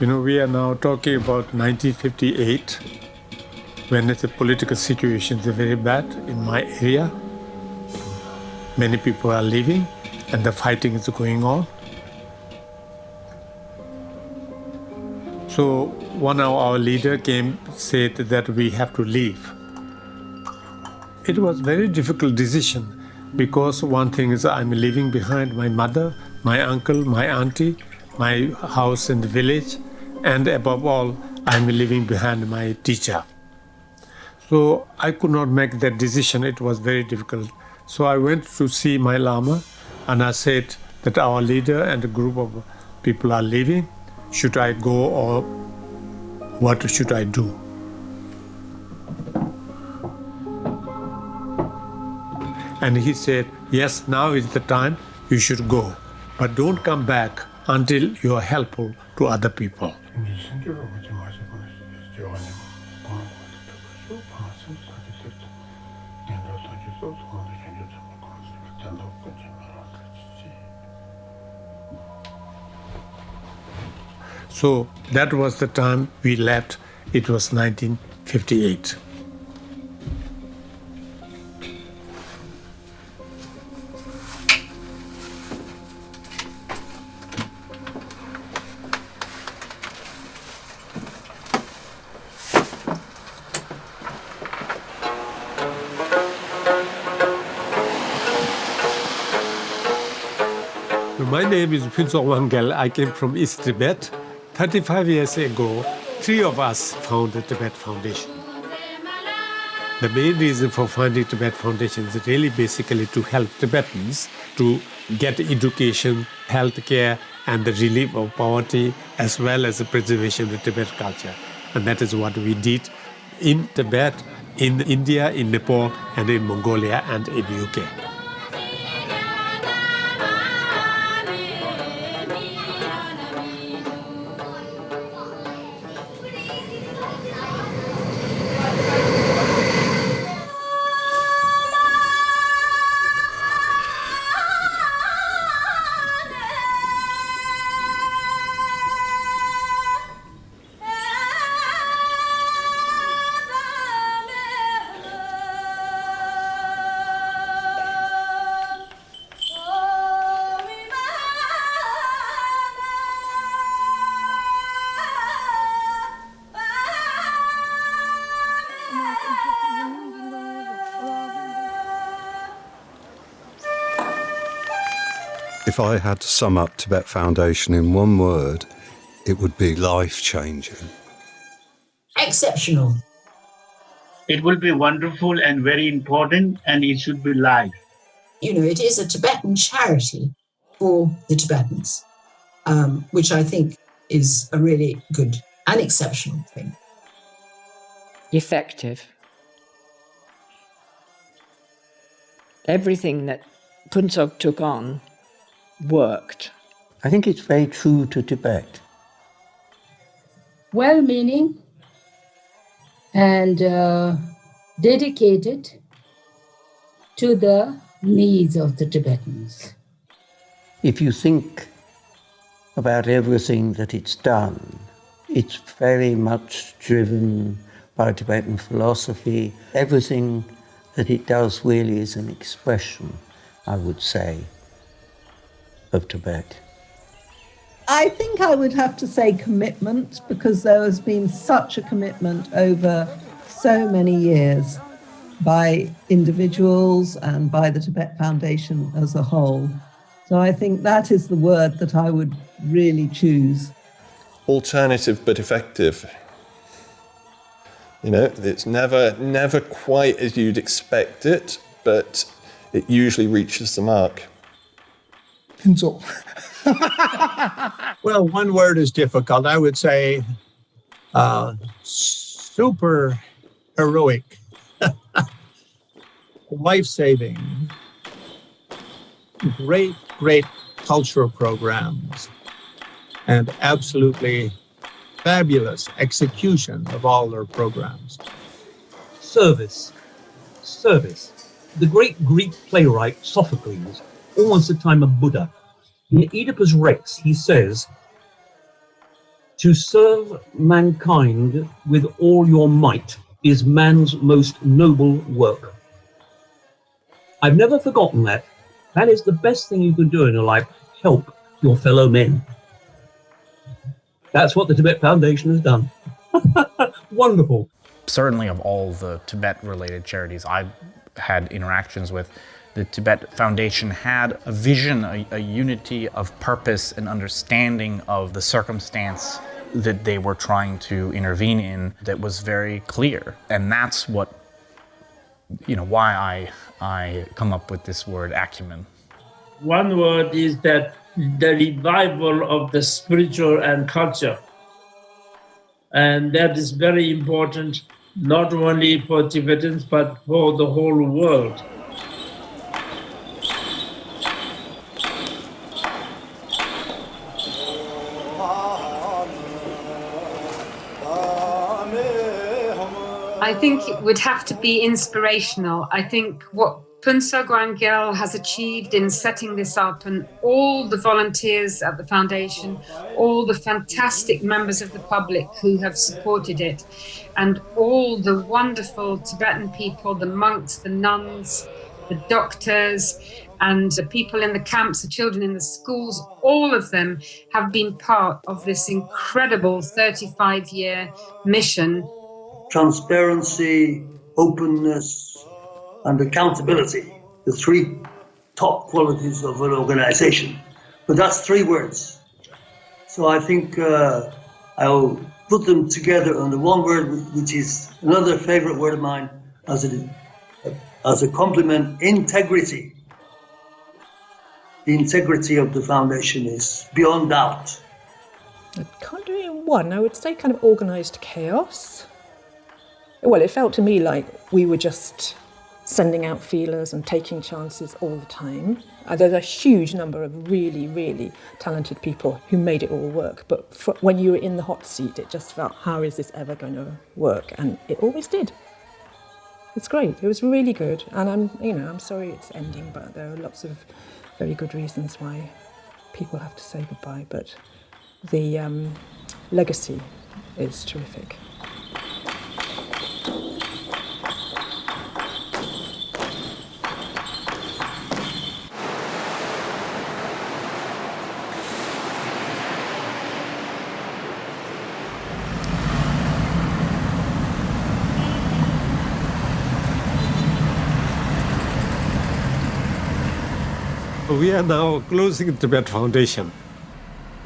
We are now talking about 1958, when the political situation is very bad in my area. Many people are leaving and the fighting is going on. So one of our leaders came, said that we have to leave. It was a very difficult decision because one thing is I'm leaving behind my mother, my uncle, my auntie, my house in the village, and above all, I'm leaving behind my teacher. So I could not make that decision. It was very difficult. So I went to see my Lama and I said that our leader and a group of people are leaving. Should I go or what should I do? And he said, yes, now is the time, you should go. But don't come back until you are helpful to other people. So that was the time we left. It was 1958. My name is Phuntsog Wangel. I came from East Tibet. 35 years ago, 3 of us founded the Tibet Foundation. The main reason for founding Tibet Foundation is really basically to help Tibetans to get education, healthcare, and the relief of poverty, as well as the preservation of the Tibet culture. And that is what we did in Tibet, in India, in Nepal, and in Mongolia, and in UK. If I had to sum up Tibet Foundation in one word, it would be life-changing. Exceptional. It will be wonderful and very important, and it should be live. It is a Tibetan charity for the Tibetans, which I think is a really good and exceptional thing. Effective. Everything that Phuntsog took on worked. I think it's very true to Tibet. Well-meaning and dedicated to the needs of the Tibetans. If you think about everything that it's done, it's very much driven by Tibetan philosophy. Everything that it does really is an expression, I would say, of Tibet. I think I would have to say commitment, because there has been such a commitment over so many years by individuals and by the Tibet Foundation as a whole. So I think that is the word that I would really choose. Alternative but effective. It's never quite as you'd expect it, but it usually reaches the mark. Well, one word is difficult. I would say super heroic, life-saving, great cultural programs, and absolutely fabulous execution of all their programs. Service. The great Greek playwright Sophocles, almost the time of Buddha, in Oedipus Rex, he says, To serve mankind with all your might is man's most noble work. I've never forgotten that. That is the best thing you can do in your life, help your fellow men. That's what the Tibet Foundation has done. Wonderful. Certainly of all the Tibet-related charities I've had interactions with, the Tibet Foundation had a vision, a unity of purpose and understanding of the circumstance that they were trying to intervene in that was very clear. And that's what, why I come up with this word acumen. One word is that the revival of the spiritual and culture. And that is very important, not only for Tibetans, but for the whole world. I think it would have to be inspirational. I think what Phuntsog Wangyal has achieved in setting this up, and all the volunteers at the foundation, all the fantastic members of the public who have supported it, and all the wonderful Tibetan people, the monks, the nuns, the doctors, and the people in the camps, the children in the schools, all of them have been part of this incredible 35-year mission. Transparency, openness, and accountability, the three top qualities of an organization. But that's three words. So I think I'll put them together under one word, which is another favorite word of mine as a compliment: integrity. The integrity of the foundation is beyond doubt. I can't do it in one. I would say kind of organised chaos. Well, it felt to me like we were just sending out feelers and taking chances all the time. There's a huge number of really, really talented people who made it all work. But when you were in the hot seat, it just felt, how is this ever going to work? And it always did. It's great. It was really good. And I'm sorry it's ending, but there are lots of very good reasons why people have to say goodbye. But the legacy is terrific. We are now closing Tibet Foundation.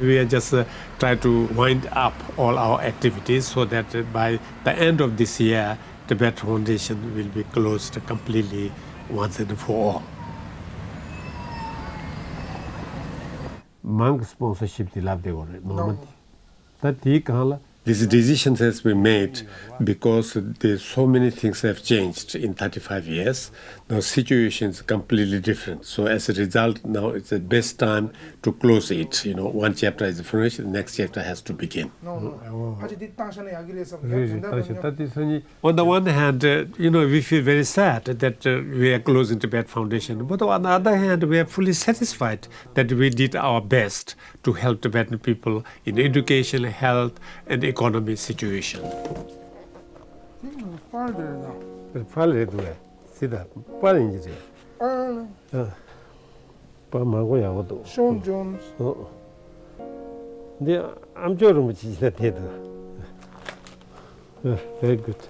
We are just trying to wind up all our activities so that by the end of this year, Tibet Foundation will be closed completely once and for all. Monk sponsorship This decision has been made because there's so many things have changed in 35 years. Now situation is completely different. So as a result, now it's the best time to close it. One chapter is finished, the next chapter has to begin. On the one hand, we feel very sad that we are closing Tibet Foundation. But on the other hand, we are fully satisfied that we did our best to help Tibetan people in education, health, and economy situation. Sean Jones. Very good.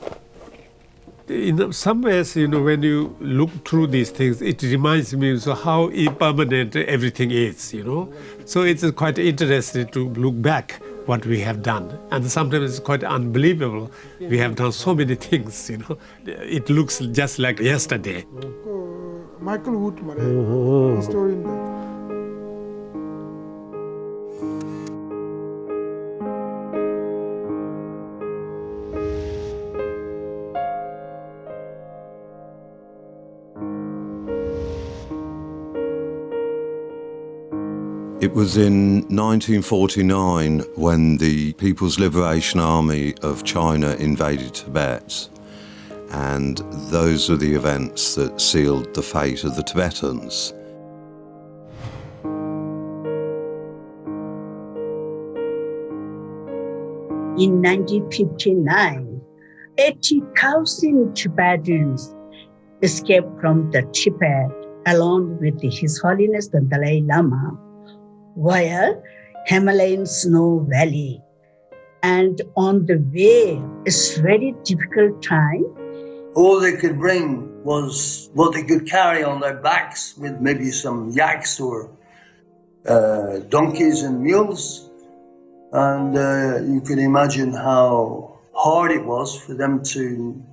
In some ways, when you look through these things, it reminds me of how impermanent everything is, So it's quite interesting to look back what we have done. And sometimes it's quite unbelievable. We have done so many things, It looks just like yesterday. Michael Woodman, historian. It was in 1949 when the People's Liberation Army of China invaded Tibet, and those were the events that sealed the fate of the Tibetans. in 1959, 80,000 Tibetans escaped from the Tibet along with His Holiness the Dalai Lama via Himalayan snow valley. And on the way, it's very difficult time. All they could bring was what they could carry on their backs, with maybe some yaks or donkeys and mules. And you can imagine how hard it was for them to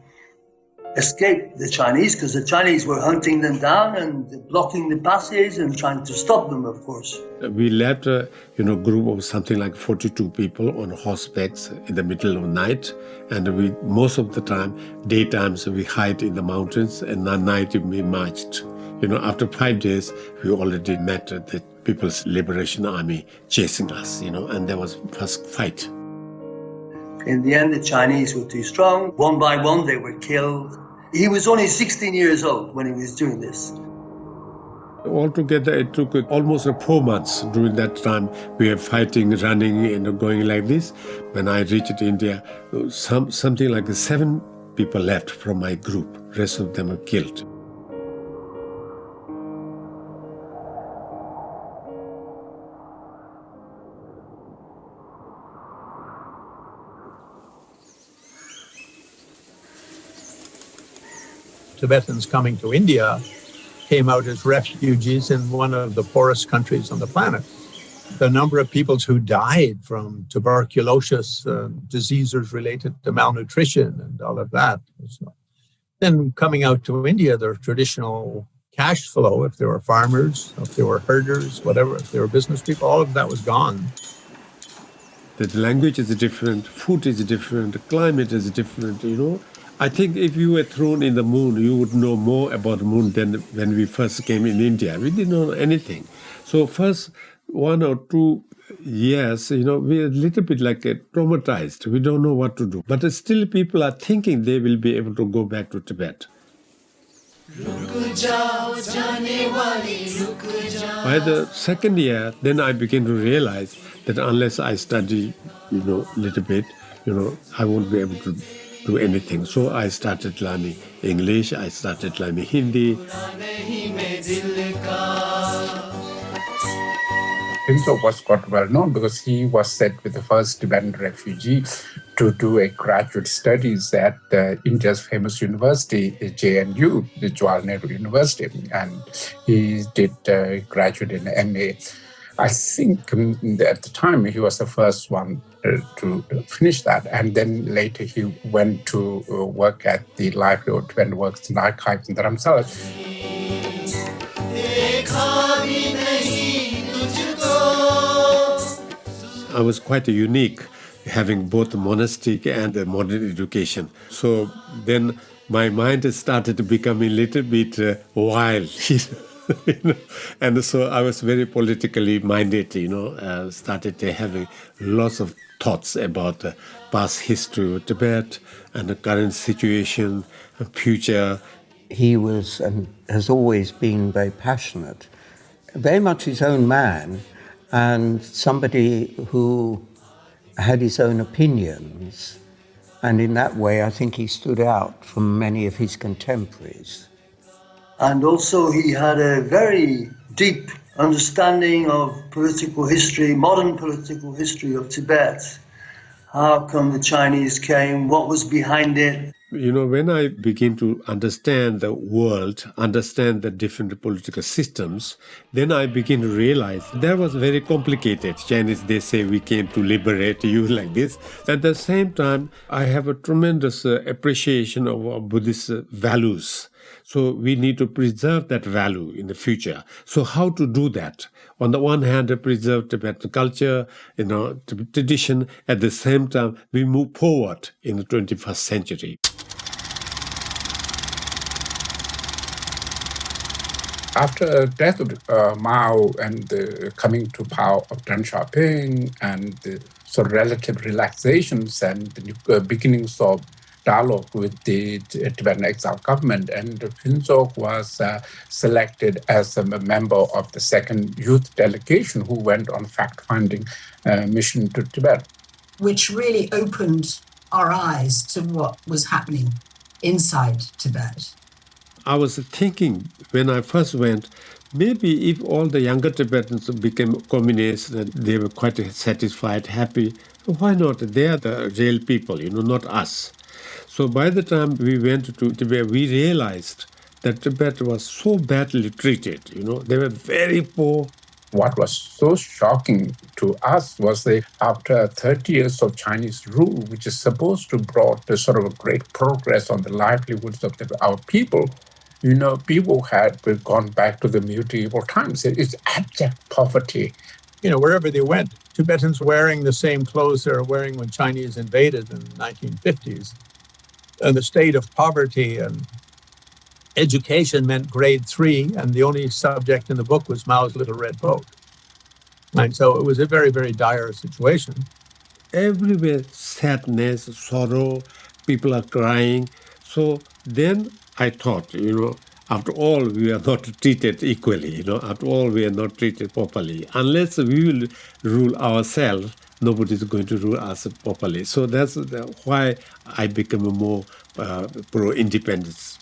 escape the Chinese, because the Chinese were hunting them down and blocking the passage and trying to stop them, of course. We left a group of something like 42 people on horsebacks in the middle of the night, and most of the time, daytimes we hide in the mountains, and at night we marched. After 5 days, we already met the People's Liberation Army chasing us, and there was first fight. In the end, the Chinese were too strong. One by one, they were killed. He was only 16 years old when he was doing this. Altogether, it took almost 4 months. During that time, we were fighting, running, going like this. When I reached India, something like 7 people left from my group. The rest of them were killed. Tibetans coming to India came out as refugees in one of the poorest countries on the planet. The number of people who died from tuberculosis, diseases related to malnutrition and all of that. Then coming out to India, their traditional cash flow, if they were farmers, if they were herders, whatever, if they were business people, all of that was gone. The language is different, food is different, the climate is different, I think if you were thrown in the moon, you would know more about the moon than when we first came in India. We didn't know anything. So first 1 or 2 years, we're a little bit like traumatized. We don't know what to do. But still people are thinking they will be able to go back to Tibet. By the second year, then I began to realize that unless I study, little bit, I won't be able to do anything. So I started learning English, I started learning Hindi. Pinso was quite well known because he was sent with the first Tibetan refugee to do a graduate studies at India's famous university, JNU, the Jawaharlal Nehru University, and he did graduate in MA. I think at the time he was the first one to finish that, and then later he went to work at the Library of Tibetan Works and Archives in Dharamsala. I was quite unique, having both the monastic and the modern education. So then my mind started to become a little bit wild. And so I was very politically minded, started having lots of thoughts about the past history of Tibet and the current situation, and future. He was and has always been very passionate, very much his own man, and somebody who had his own opinions. And in that way, I think he stood out from many of his contemporaries. And also he had a very deep understanding of political history, modern political history of Tibet. How come the Chinese came? What was behind it? When I begin to understand the world, understand the different political systems, then I begin to realize that was very complicated. Chinese, they say we came to liberate you like this. At the same time, I have a tremendous appreciation of our Buddhist values. So we need to preserve that value in the future. So how to do that? On the one hand, preserve Tibetan culture, tradition. At the same time, we move forward in the 21st century. After the death of Mao and the coming to power of Deng Xiaoping and the sort of relative relaxations and the beginnings of dialogue with the Tibetan exile government, and Pinso was selected as a member of the second youth delegation who went on fact-finding mission to Tibet. which really opened our eyes to what was happening inside Tibet. I was thinking when I first went, maybe if all the younger Tibetans became communists and they were quite satisfied, happy, why not? They are the real people, not us. So by the time we went to Tibet, we realized that Tibet was so badly treated. They were very poor. What was so shocking to us was that after 30 years of Chinese rule, which is supposed to brought a sort of a great progress on the livelihoods of our people, people had gone back to the medieval times. It's abject poverty. Wherever they went, Tibetans wearing the same clothes they were wearing when Chinese invaded in the 1950s. And the state of poverty and education meant grade 3, and the only subject in the book was Mao's Little Red Boat. And so it was a very, very dire situation. Everywhere, sadness, sorrow, people are crying. So then I thought, after all, we are not treated equally. After all, we are not treated properly. Unless we will rule ourselves, nobody is going to rule us properly. So that's why I became more pro-independence.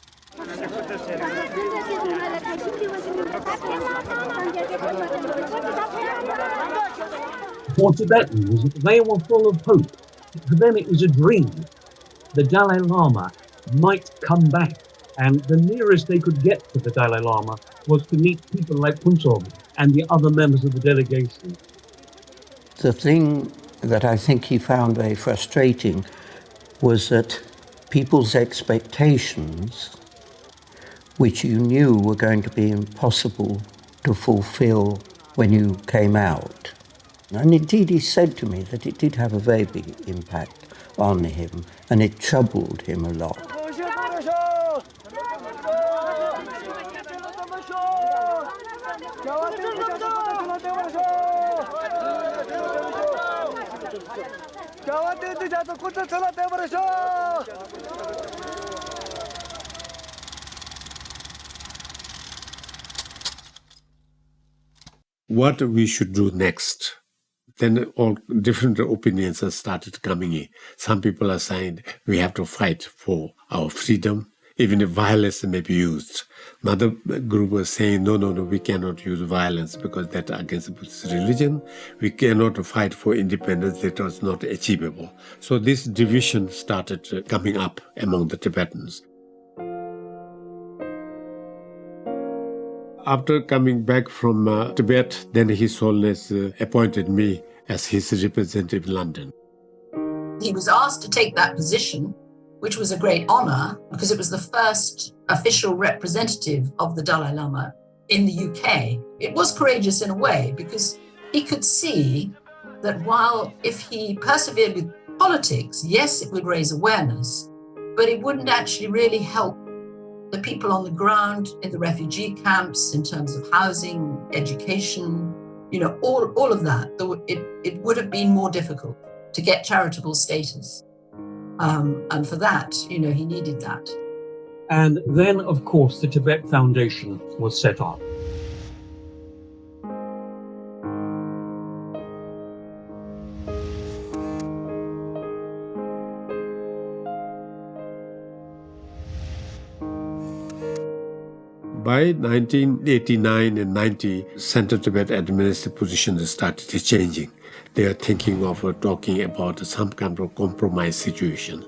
For Tibetans, they were full of hope. For them, it was a dream. The Dalai Lama might come back, and the nearest they could get to the Dalai Lama was to meet people like Punsog and the other members of the delegation. The thing that I think he found very frustrating was that people's expectations, which you knew were going to be impossible to fulfill when you came out. And indeed, he said to me that it did have a very big impact on him, and it troubled him a lot. What we should do next? Then all different opinions have started coming in. Some people are saying we have to fight for our freedom, even if violence may be used. Another group was saying, no, we cannot use violence because that's against the Buddhist religion. We cannot fight for independence, that was not achievable. So this division started coming up among the Tibetans. After coming back from Tibet, then His Holiness appointed me as his representative in London. He was asked to take that position, which was a great honor because it was the first official representative of the Dalai Lama in the UK. It was courageous in a way because he could see that while if he persevered with politics, yes, it would raise awareness, but it wouldn't actually really help the people on the ground in the refugee camps in terms of housing, education, all of that. It would have been more difficult to get charitable status. And for that, he needed that. And then, of course, the Tibet Foundation was set up. By 1989 and 90, Central Tibet administrative positions started changing. They are thinking of talking about some kind of compromise situation.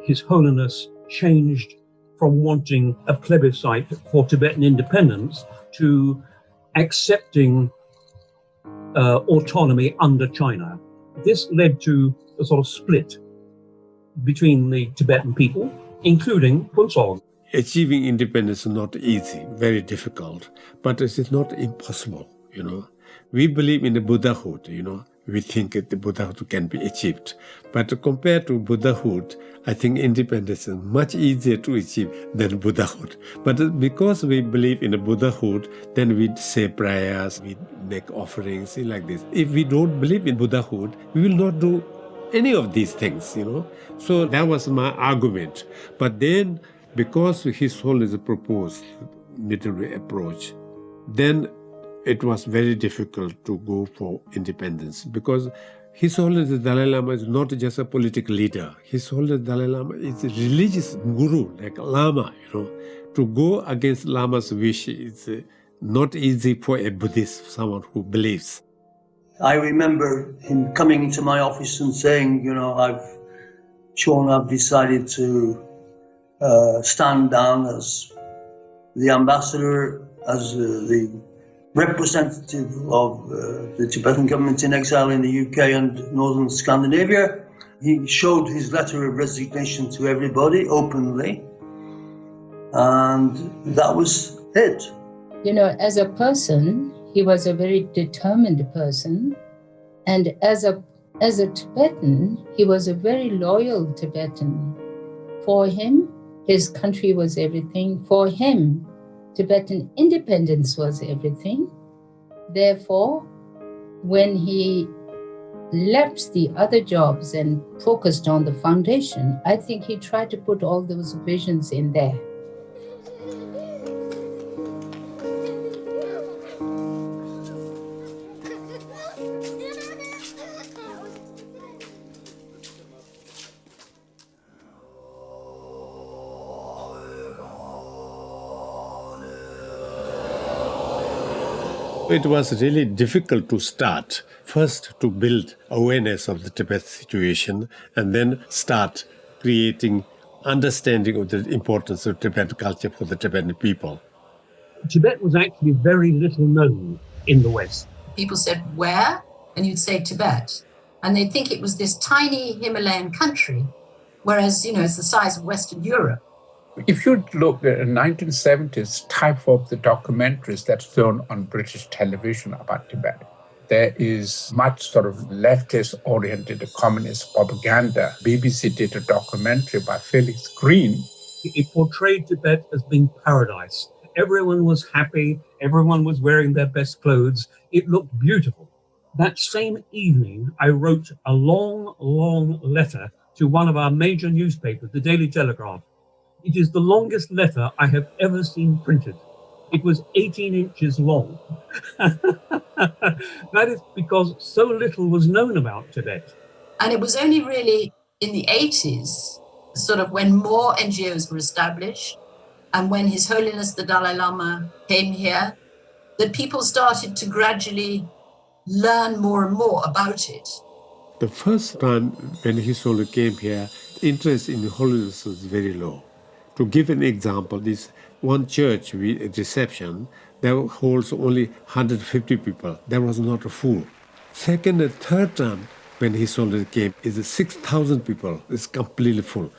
His Holiness changed from wanting a plebiscite for Tibetan independence to accepting autonomy under China. This led to a sort of split between the Tibetan people, including Punsog. Achieving independence is not easy, very difficult, but it is not impossible, We believe in the Buddhahood, We think that the Buddhahood can be achieved. But compared to Buddhahood, I think independence is much easier to achieve than Buddhahood. But because we believe in the Buddhahood, then we say prayers, we make offerings, things like this. If we don't believe in Buddhahood, we will not do any of these things, So that was my argument. But then, because His Holiness proposed middle way approach, then it was very difficult to go for independence because His Holiness the Dalai Lama is not just a political leader. His Holiness the Dalai Lama is a religious guru, like Lama, To go against Lama's wish is not easy for a Buddhist, someone who believes. I remember him coming into my office and saying, I've decided to stand down as the ambassador, as the representative of the Tibetan government in exile in the UK and northern Scandinavia. He showed his letter of resignation to everybody openly, and that was it. As a person, he was a very determined person, and as a Tibetan, he was a very loyal Tibetan. For him, his country was everything. For him, Tibetan independence was everything. Therefore, when he left the other jobs and focused on the foundation, I think he tried to put all those visions in there. It was really difficult to start. First, to build awareness of the Tibet situation, and then start creating understanding of the importance of Tibetan culture for the Tibetan people. Tibet was actually very little known in the West. People said, where? And you'd say Tibet. And they'd think it was this tiny Himalayan country, whereas, it's the size of Western Europe. If you look at the 1970s type of the documentaries that's shown on British television about Tibet, there is much sort of leftist-oriented communist propaganda. BBC did a documentary by Felix Green. It portrayed Tibet as being paradise. Everyone was happy. Everyone was wearing their best clothes. It looked beautiful. That same evening, I wrote a long, long letter to one of our major newspapers, the Daily Telegraph. It is the longest letter I have ever seen printed. It was 18 inches long. That is because so little was known about Tibet. And it was only really in the 80s, sort of when more NGOs were established, and when His Holiness the Dalai Lama came here, that people started to gradually learn more and more about it. The first time when His Holiness came here, interest in Holiness was very low. To give an example, this one church reception, there holds only 150 people. There was not a full. Second and third time when His Holiness came, is 6,000 people. It's completely full.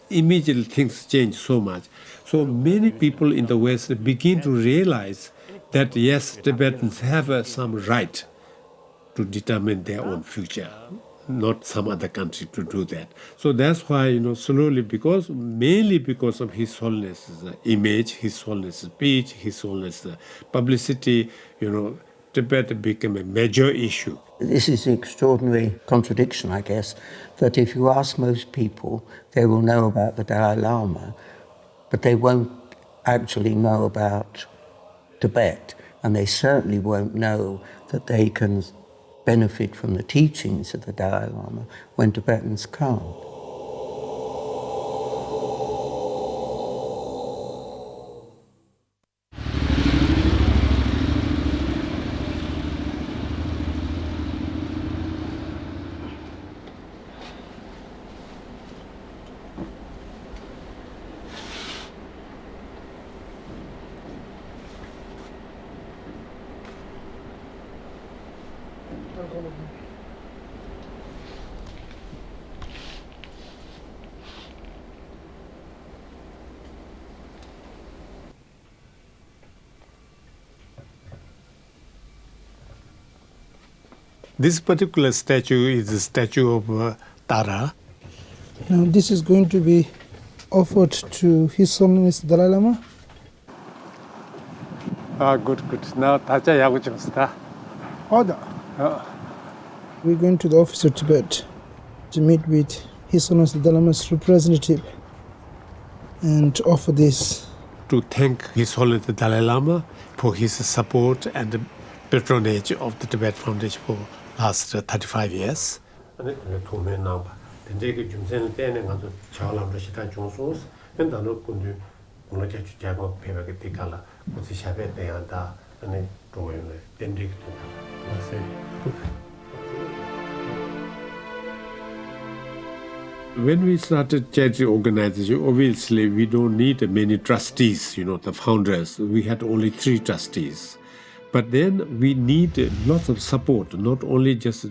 Immediately things change so much. So many people in the West begin to realize that yes, Tibetans have some right to determine their own future, not some other country to do that. So that's why, slowly, mainly because of His Holiness's image, His Holiness's speech, His Holiness's publicity, Tibet became a major issue. This is the extraordinary contradiction, I guess, that if you ask most people, they will know about the Dalai Lama, but they won't actually know about Tibet, and they certainly won't know that they can benefit from the teachings of the Dalai Lama when Tibetans can't. This particular statue is the statue of Tara. Now this is going to be offered to His Holiness Dalai Lama. Good. Now Tacha Yaguchimsta. Order. We're going to the office of Tibet to meet with His Holiness the Dalai Lama's representative and to offer this. To thank His Holiness the Dalai Lama for his support and the patronage of the Tibet Foundation for last 35 years. When we started charity organization, obviously we don't need many trustees, the founders. We had only 3 trustees. But then we need lots of support, not only just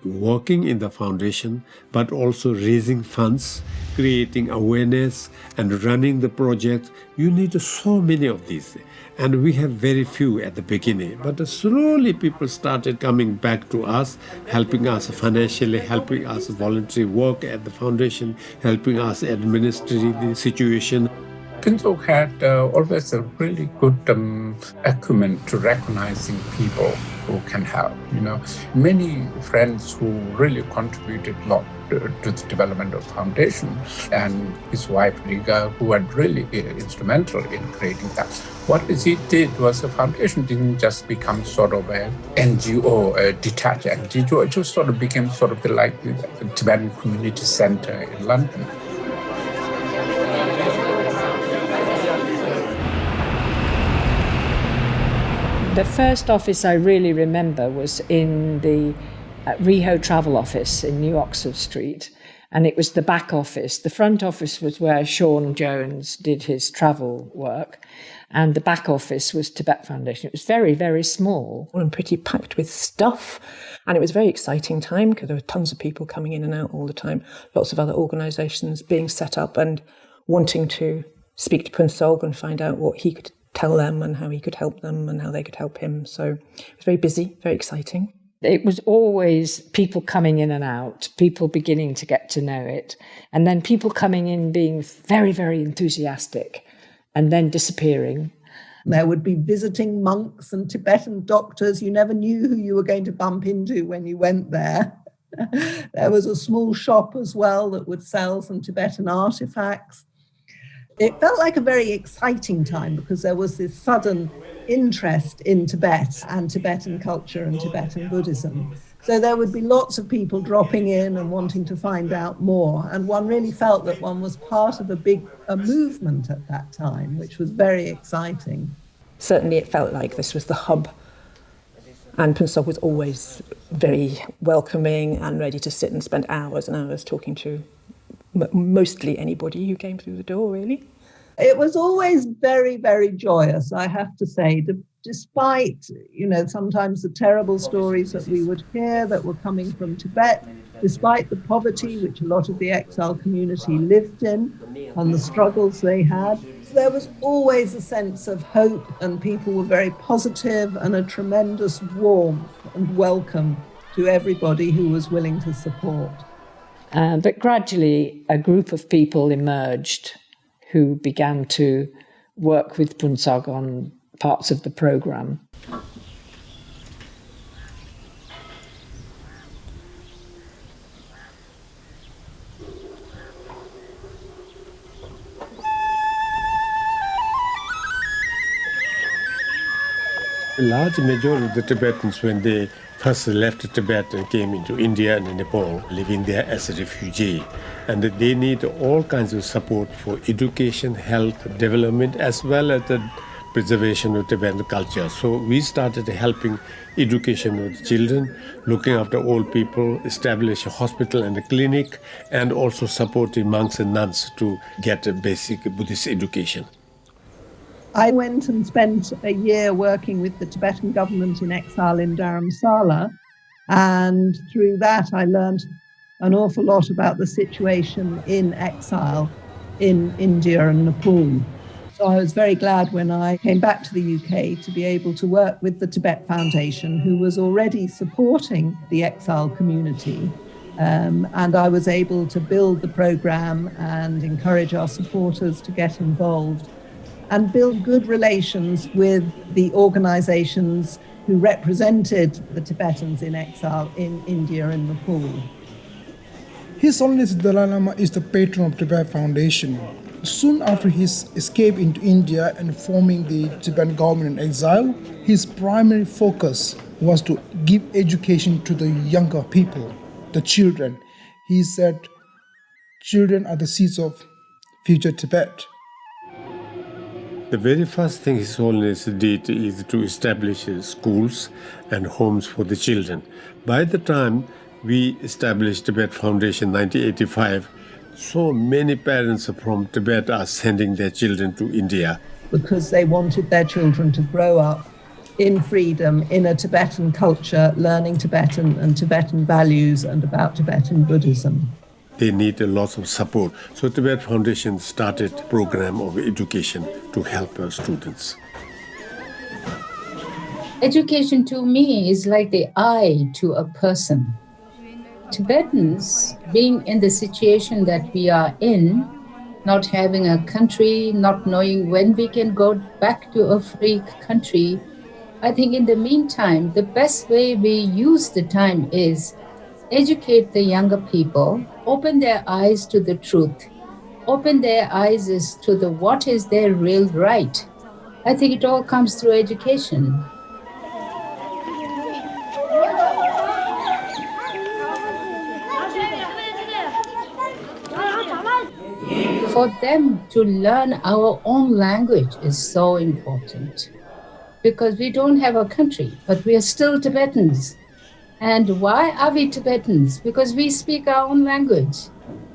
working in the foundation, but also raising funds, creating awareness, and running the project. You need so many of these. And we have very few at the beginning. But slowly people started coming back to us, helping us financially, helping us voluntary work at the foundation, helping us administer the situation. Phuntsog had always a really good acumen to recognizing people who can help. Many friends who really contributed a lot to the development of the foundation, and his wife Riga, who were really instrumental in creating that. What he did was the foundation didn't just become sort of an NGO, a detached NGO. It just sort of became sort of like the Tibetan Community Center in London. The first office I really remember was in the Reho Travel Office in New Oxford Street, and it was the back office. The front office was where Sean Jones did his travel work, and the back office was Tibet Foundation. It was very, very small. And pretty packed with stuff, and it was a very exciting time because there were tons of people coming in and out all the time, lots of other organisations being set up and wanting to speak to Phuntsog and find out what he could tell them and how he could help them and how they could help him. So it was very busy, very exciting. It was always people coming in and out, people beginning to get to know it, and then people coming in being very, very enthusiastic and then disappearing. There would be visiting monks and Tibetan doctors. You never knew who you were going to bump into when you went there. There was a small shop as well that would sell some Tibetan artifacts. It felt like a very exciting time because there was this sudden interest in Tibet and Tibetan culture and Tibetan Buddhism. So there would be lots of people dropping in and wanting to find out more. And one really felt that one was part of a movement at that time, which was very exciting. Certainly it felt like this was the hub. And Phuntsog was always very welcoming and ready to sit and spend hours and hours talking to mostly anybody who came through the door, really. It was always very, very joyous, I have to say, despite, sometimes the terrible stories that we would hear that were coming from Tibet, despite the poverty which a lot of the exile community lived in and the struggles they had. There was always a sense of hope, and people were very positive, and a tremendous warmth and welcome to everybody who was willing to support. But gradually, a group of people emerged who began to work with Phuntsog on parts of the program. A large majority of the Tibetans, when they first left Tibet and came into India and Nepal, living there as a refugee. And they need all kinds of support for education, health, development, as well as the preservation of Tibetan culture. So we started helping education of children, looking after old people, establish a hospital and a clinic, and also supporting monks and nuns to get a basic Buddhist education. I went and spent a year working with the Tibetan government in exile in Dharamsala, and through that I learned an awful lot about the situation in exile in India and Nepal. So I was very glad when I came back to the UK to be able to work with the Tibet Foundation, who was already supporting the exile community. And I was able to build the program and encourage our supporters to get involved and build good relations with the organizations who represented the Tibetans in exile in India and Nepal. His Holiness Dalai Lama is the patron of Tibet Foundation. Soon after his escape into India and forming the Tibetan government in exile, his primary focus was to give education to the younger people, the children. He said, children are the seeds of future Tibet. The very first thing His Holiness did is to establish schools and homes for the children. By the time we established Tibet Foundation in 1985, so many parents from Tibet are sending their children to India. Because they wanted their children to grow up in freedom, in a Tibetan culture, learning Tibetan and Tibetan values and about Tibetan Buddhism. They need a lot of support. So Tibet Foundation started a program of education to help our students. Education to me is like the eye to a person. Tibetans, being in the situation that we are in, not having a country, not knowing when we can go back to a free country, I think in the meantime, the best way we use the time is educate the younger people, open their eyes to the truth, open their eyes as to what is their real right. I think it all comes through education. For them to learn our own language is so important because we don't have a country, but we are still Tibetans. And why are we Tibetans? Because we speak our own language.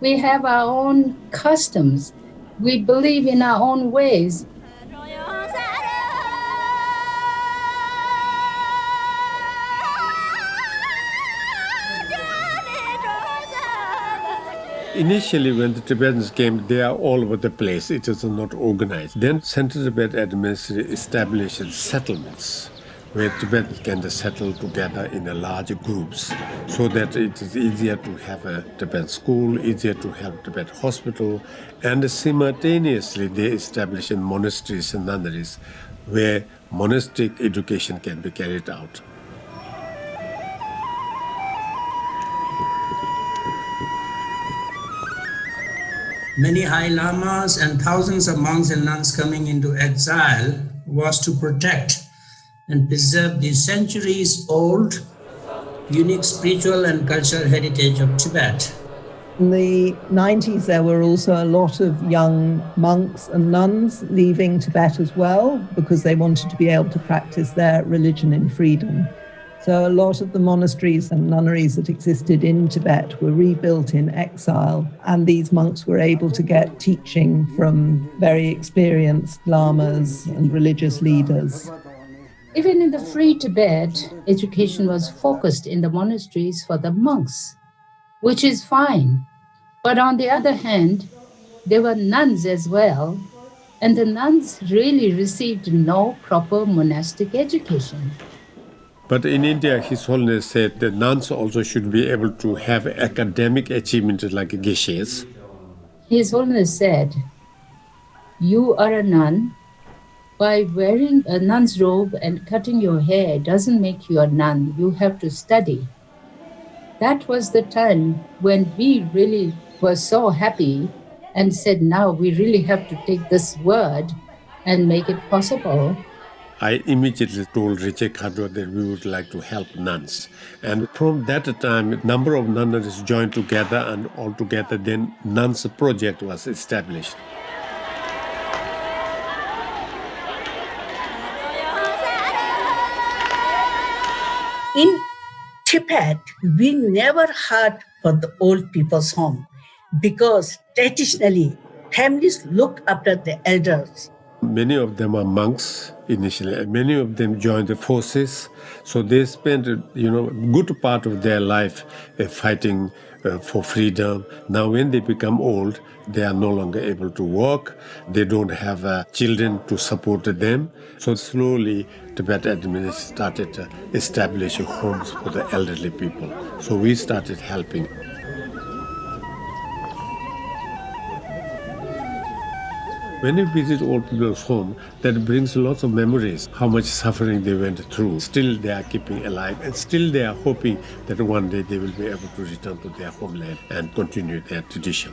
We have our own customs. We believe in our own ways. Initially, when the Tibetans came, they are all over the place. It is not organized. Then Central Tibet Administration established settlements where Tibetans can settle together in large groups so that it is easier to have a Tibet school, easier to have Tibet hospital, and simultaneously they established monasteries and nunneries where monastic education can be carried out. Many high lamas and thousands of monks and nuns coming into exile was to protect and preserve the centuries-old, unique spiritual and cultural heritage of Tibet. In the 90s, there were also a lot of young monks and nuns leaving Tibet as well because they wanted to be able to practice their religion in freedom. So a lot of the monasteries and nunneries that existed in Tibet were rebuilt in exile, and these monks were able to get teaching from very experienced lamas and religious leaders. Even in the free Tibet, education was focused in the monasteries for the monks, which is fine. But on the other hand, there were nuns as well, and the nuns really received no proper monastic education. But in India, His Holiness said that nuns also should be able to have academic achievements like geishas. His Holiness said, you are a nun. By wearing a nun's robe and cutting your hair doesn't make you a nun. You have to study. That was the time when we really were so happy and said, now we really have to take this word and make it possible. I immediately told Rinpoche Khalpa that we would like to help nuns. And from that time, a number of nunneries joined together, and altogether then Nuns Project was established. In Tibet, we never heard for the old people's home because traditionally, families look after the elders. Many of them are monks initially. Many of them joined the forces. So they spent, a good part of their life fighting for freedom. Now when they become old, they are no longer able to work. They don't have children to support them. So slowly, Tibet administration started establishing homes for the elderly people. So we started helping. When you visit old people's home, that brings lots of memories, how much suffering they went through. Still they are keeping alive, and still they are hoping that one day they will be able to return to their homeland and continue their tradition.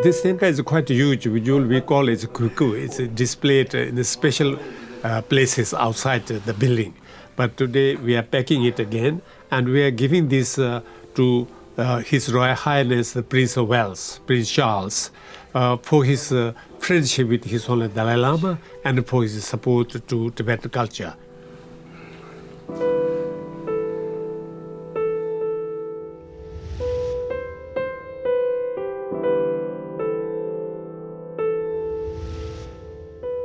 This Senka is quite huge. We call it kuku. It's displayed in the special places outside the building. But today we are packing it again, and we are giving this to His Royal Highness the Prince of Wales, Prince Charles, for his friendship with His Holiness Dalai Lama and for his support to Tibetan culture.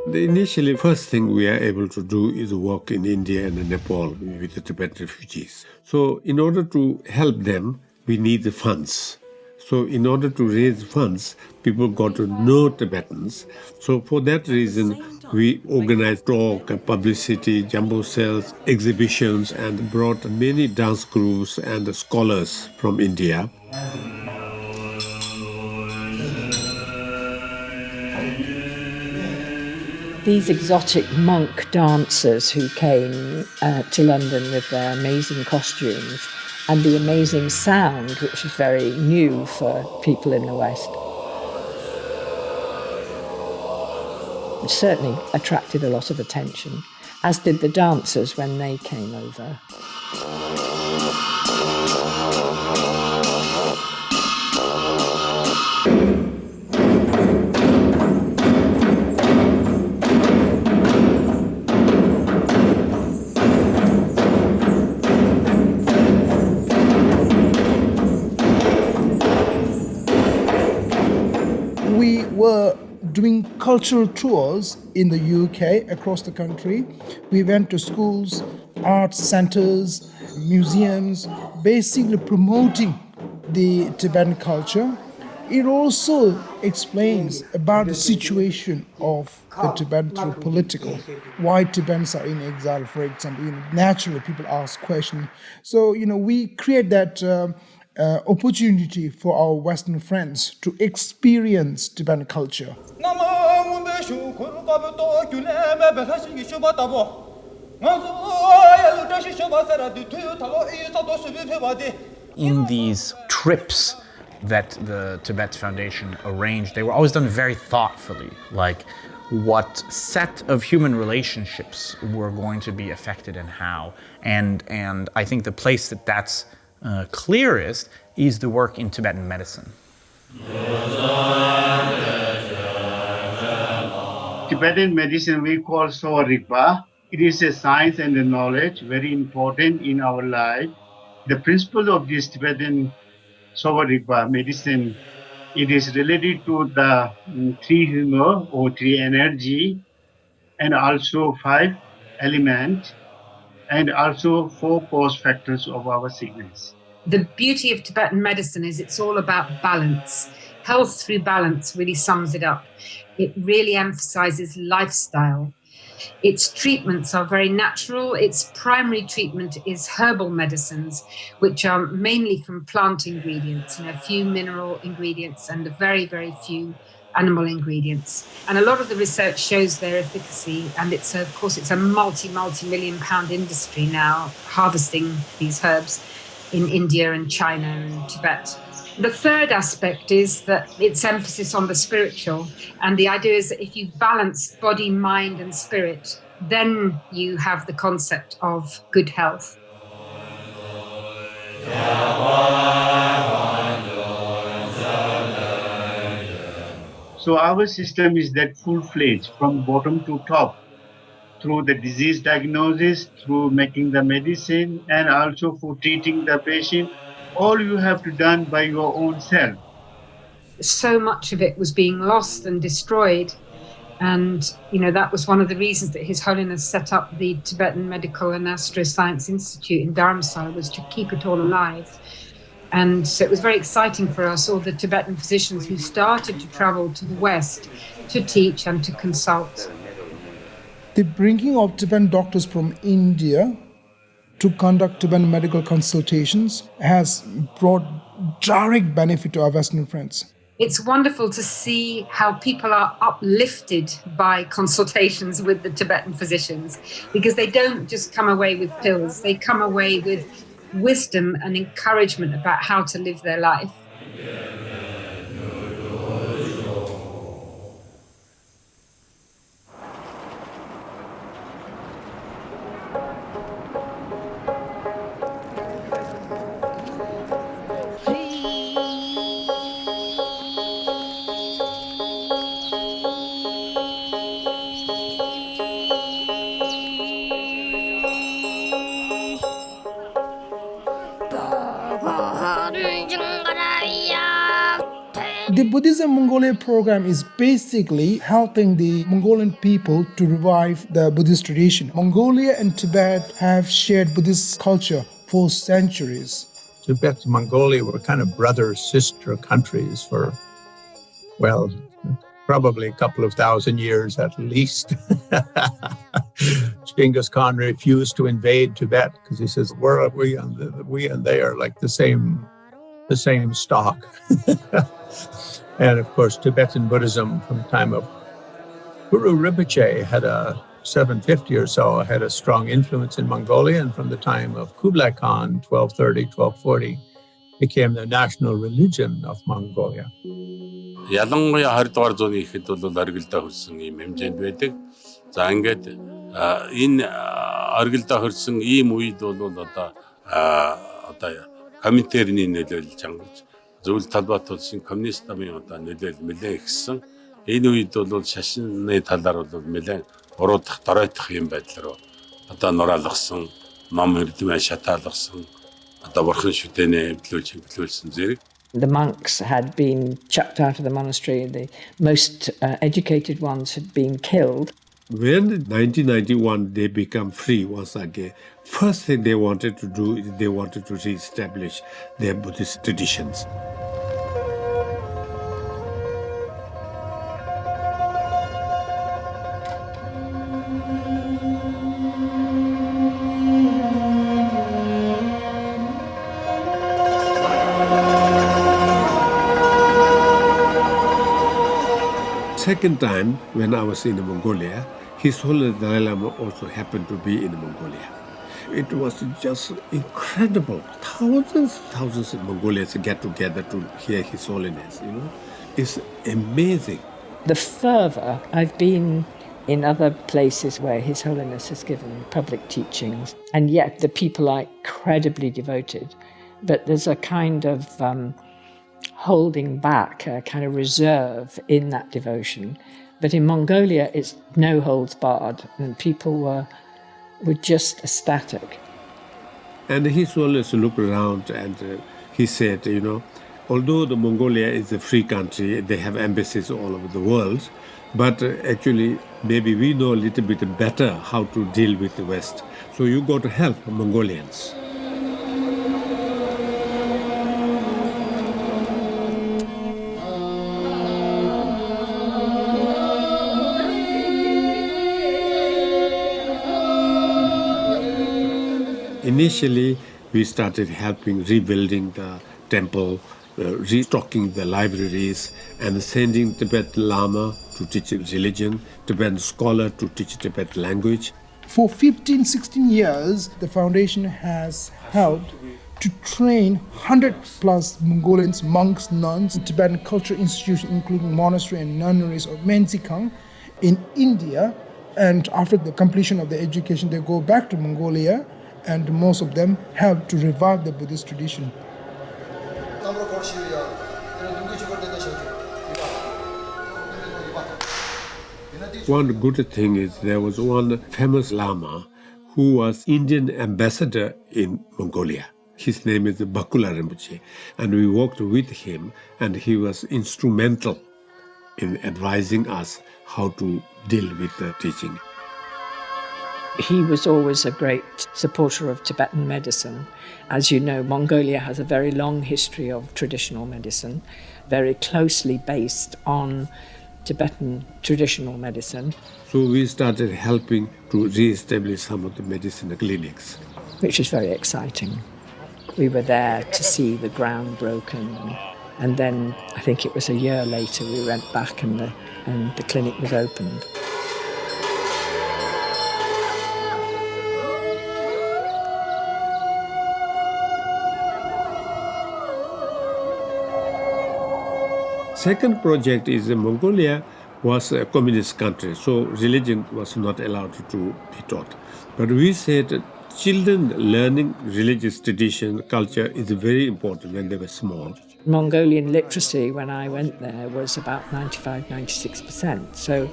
The initially first thing we are able to do is work in India and Nepal with the Tibetan refugees. So in order to help them, we need the funds. So in order to raise funds, people got to know Tibetans. So for that reason, we organized talk, publicity, jumbo sales, exhibitions, and brought many dance groups and scholars from India. These exotic monk dancers who came to London with their amazing costumes and the amazing sound, which was very new for people in the West. It certainly attracted a lot of attention, as did the dancers when they came over. We were doing cultural tours in the UK, across the country. We went to schools, arts centers, museums, basically promoting the Tibetan culture. It also explains about the situation of the Tibetan through political, why Tibetans are in exile, for example. Naturally, people ask questions. So, we create that opportunity for our Western friends to experience Tibetan culture. In these trips that the Tibet Foundation arranged, they were always done very thoughtfully, like what set of human relationships were going to be affected and how. And I think the place that's clearest is the work in Tibetan medicine. Tibetan medicine we call Sowa Rigpa. It is a science and a knowledge, very important in our life. The principle of this Tibetan Sowa Rigpa medicine, it is related to the three humor or three energy, and also 5 elements, and also 4 cause factors of our sickness. The beauty of Tibetan medicine is it's all about balance. Health through balance really sums it up. It really emphasizes lifestyle. Its treatments are very natural. Its primary treatment is herbal medicines, which are mainly from plant ingredients, a few mineral ingredients and very, very few animal ingredients. And a lot of the research shows their efficacy. And it's a multi-million pound industry now, harvesting these herbs in India and China and Tibet. The third aspect is that its emphasis on the spiritual. And the idea is that if you balance body, mind, and spirit, then you have the concept of good health. So our system is that full-fledged from bottom to top, through the disease diagnosis, through making the medicine, and also for treating the patient. All you have to done by your own self. So much of it was being lost and destroyed. And, that was one of the reasons that His Holiness set up the Tibetan Medical and Astroscience Institute in Dharamsala, was to keep it all alive. And so it was very exciting for us, all the Tibetan physicians who started to travel to the West to teach and to consult. The bringing of Tibetan doctors from India to conduct Tibetan medical consultations has brought direct benefit to our Western friends. It's wonderful to see how people are uplifted by consultations with the Tibetan physicians, because they don't just come away with pills, they come away with wisdom and encouragement about how to live their life. The Buddhism Mongolia program is basically helping the Mongolian people to revive the Buddhist tradition. Mongolia and Tibet have shared Buddhist culture for centuries. Tibet and Mongolia were kind of brother-sister countries for, well, probably a couple of thousand years at least. Genghis Khan refused to invade Tibet because he says, we and they are like the same stock. And of course, Tibetan Buddhism from the time of Guru Rinpoche had 750 or so, had a strong influence in Mongolia, and from the time of Kublai Khan, 1230, 1240, became the national religion of Mongolia. ялангуяа 20 дугаар зууны ихэд бол оргилдоо хөрсөн ийм хэмжээнд байдаг. За ингээд энэ оргилдоо хөрсөн ийм үед бол одоо коминтерний нөлөөлөл чангаж зөвлөлт талбайт улсын коммунист намын одоо нөлөөлөл нэлээд ихсэн. Энэ үед бол шашны талаар бол нэлээд уруудах, доройтох юм байдал руу одоо нураалгасан, ном эрдэмэ шатаалгасан, одоо бурхан шүтэнэ эвлүүлсэн зэрэг. The monks had been chucked out of the monastery. The most educated ones had been killed. When in 1991 they become free once again, first thing they wanted to do is they wanted to re-establish their Buddhist traditions. Second time, when I was in Mongolia, His Holiness Dalai Lama also happened to be in Mongolia. It was just incredible. Thousands of Mongolians get together to hear His Holiness, It's amazing. The fervour, I've been in other places where His Holiness has given public teachings, and yet the people are incredibly devoted. But there's a kind of holding back, a kind of reserve in that devotion. But in Mongolia, it's no holds barred, and people were just ecstatic. And His Holiness looked around and he said, although the Mongolia is a free country, they have embassies all over the world, but actually maybe we know a little bit better how to deal with the West. So you got to help Mongolians. Initially, we started helping rebuilding the temple, restocking the libraries, and sending Tibetan Lama to teach religion, Tibetan scholar to teach Tibetan language. For 15, 16 years, the foundation has helped to train 100 plus Mongolians, monks, nuns, in Tibetan cultural institutions, including monastery and nunneries of Mensikang in India. And after the completion of the education, they go back to Mongolia, and most of them help to revive the Buddhist tradition. One good thing is there was one famous Lama who was Indian ambassador in Mongolia. His name is Bakula Rinpoche, and we worked with him, and he was instrumental in advising us how to deal with the teaching. He was always a great supporter of Tibetan medicine. As you know, Mongolia has a very long history of traditional medicine, very closely based on Tibetan traditional medicine. So we started helping to re-establish some of the medicinal clinics. Which is very exciting. We were there to see the ground broken, and then I think it was a year later we went back and the clinic was opened. Second project is Mongolia was a communist country, so religion was not allowed to be taught. But we said children learning religious tradition, culture is very important when they were small. Mongolian literacy, when I went there, was about 95, 96%. So,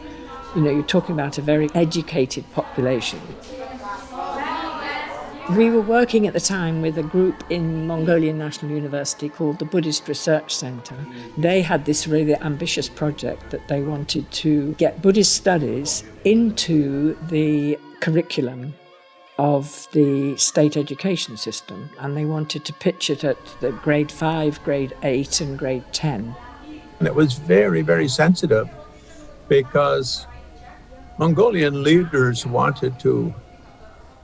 you're talking about a very educated population. We were working at the time with a group in Mongolian National University called the Buddhist Research Center. They had this really ambitious project that they wanted to get Buddhist studies into the curriculum of the state education system, and they wanted to pitch it at the grade 5, grade 8 and grade 10. And it was very, very sensitive because Mongolian leaders wanted to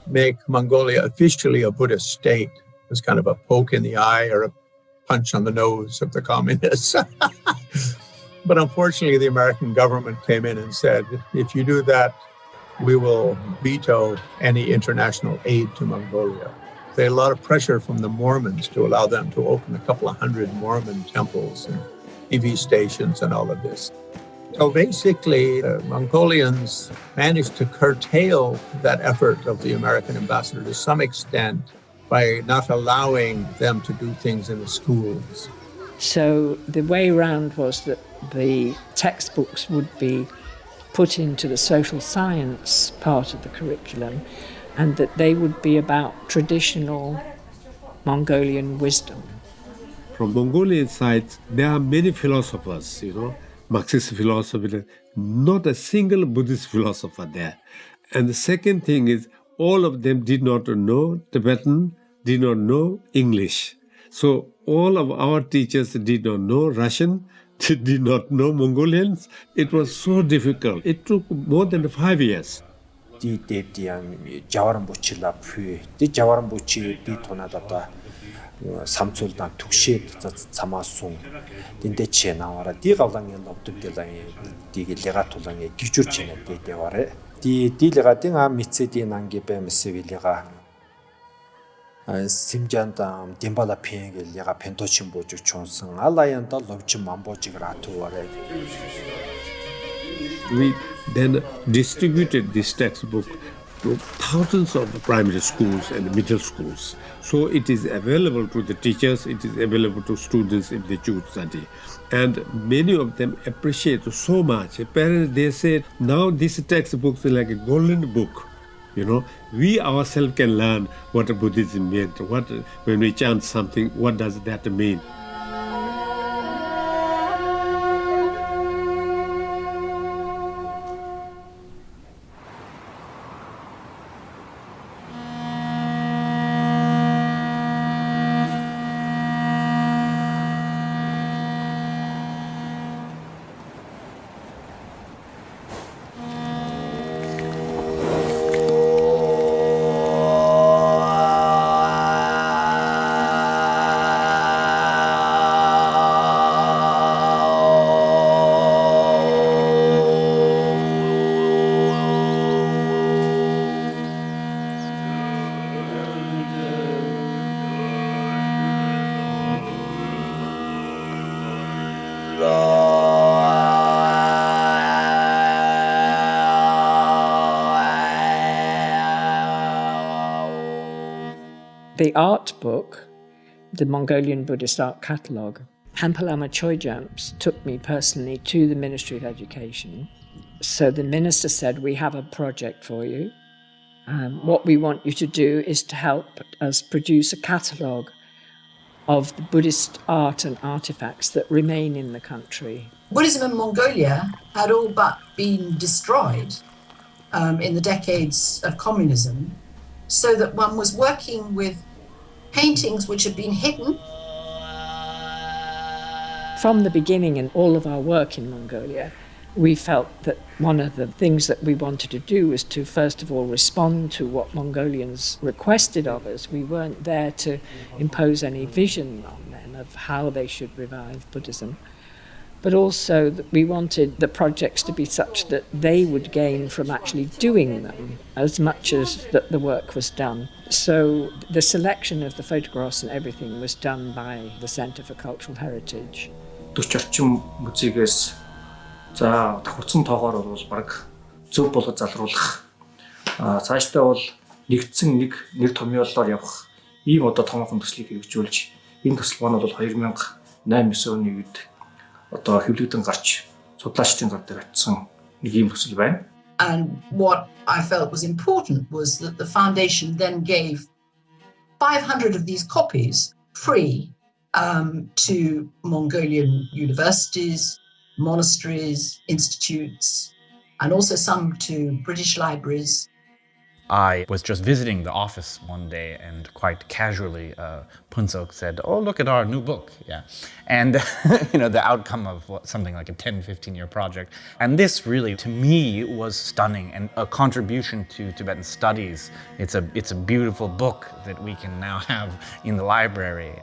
make Mongolia officially a Buddhist state. It was kind of a poke in the eye or a punch on the nose of the communists. But unfortunately, the American government came in and said, if you do that, we will veto any international aid to Mongolia. They had a lot of pressure from the Mormons to allow them to open a couple of hundred Mormon temples and TV stations and all of this. So basically, the Mongolians managed to curtail that effort of the American ambassador to some extent by not allowing them to do things in the schools. So the way around was that the textbooks would be put into the social science part of the curriculum, and that they would be about traditional Mongolian wisdom. From Mongolian side, there are many philosophers, Marxist philosophy, not a single Buddhist philosopher there. And the second thing is, all of them did not know Tibetan, did not know English. So all of our teachers did not know Russian, did not know Mongolians. It was so difficult. It took more than 5 years. Samsuldan tukshid samasun dinde chenawara di gavlang lobdum delange di legatulange gijurchene de devare di legatin a mitsedi nange be meseviliga simjanda dembala penge lega pentochim boju chonsun alayanda lobchim mambojigratuare. We then distributed this textbook to thousands of primary schools and middle schools. So it is available to the teachers, it is available to students if they choose study. And many of them appreciate so much. Parents, they say, now this textbook is like a golden book. We ourselves can learn what Buddhism meant. When we chant something, what does that mean? The art book, the Mongolian Buddhist art catalogue, Hampa Lama Choyjamps took me personally to the Ministry of Education. So the minister said, we have a project for you. What we want you to do is to help us produce a catalogue of the Buddhist art and artifacts that remain in the country. Buddhism in Mongolia had all but been destroyed in the decades of communism, so that one was working with paintings which had been hidden. From the beginning in all of our work in Mongolia, we felt that one of the things that we wanted to do was to, first of all, respond to what Mongolians requested of us. We weren't there to impose any vision on them of how they should revive Buddhism, but also that we wanted the projects to be such that they would gain from actually doing them as much as that the work was done. So the selection of the photographs and everything was done by the Center for Cultural Heritage. За хурцсан тоогоор бол баг зөв болгож залруулах. Цаашдаа бол нэгдсэн нэг нэр томьёолоор явах ийм одоо томоохон төслийг хэрэгжүүлж энэ төсөл маань бол 2008-9 оны үед одоо хэвлэгдэн гарч судлаачдын зам дээр очсон нэг ийм төсөл байна. And what I felt was important was that the foundation then gave 500 of these copies free to Mongolian universities, monasteries, institutes, and also some to British libraries. I was just visiting the office one day, and quite casually, Punsok said, "Oh, look at our new book." Yeah, and the outcome of something like a 10, 15-year project. And this really, to me, was stunning and a contribution to Tibetan studies. It's a beautiful book that we can now have in the library.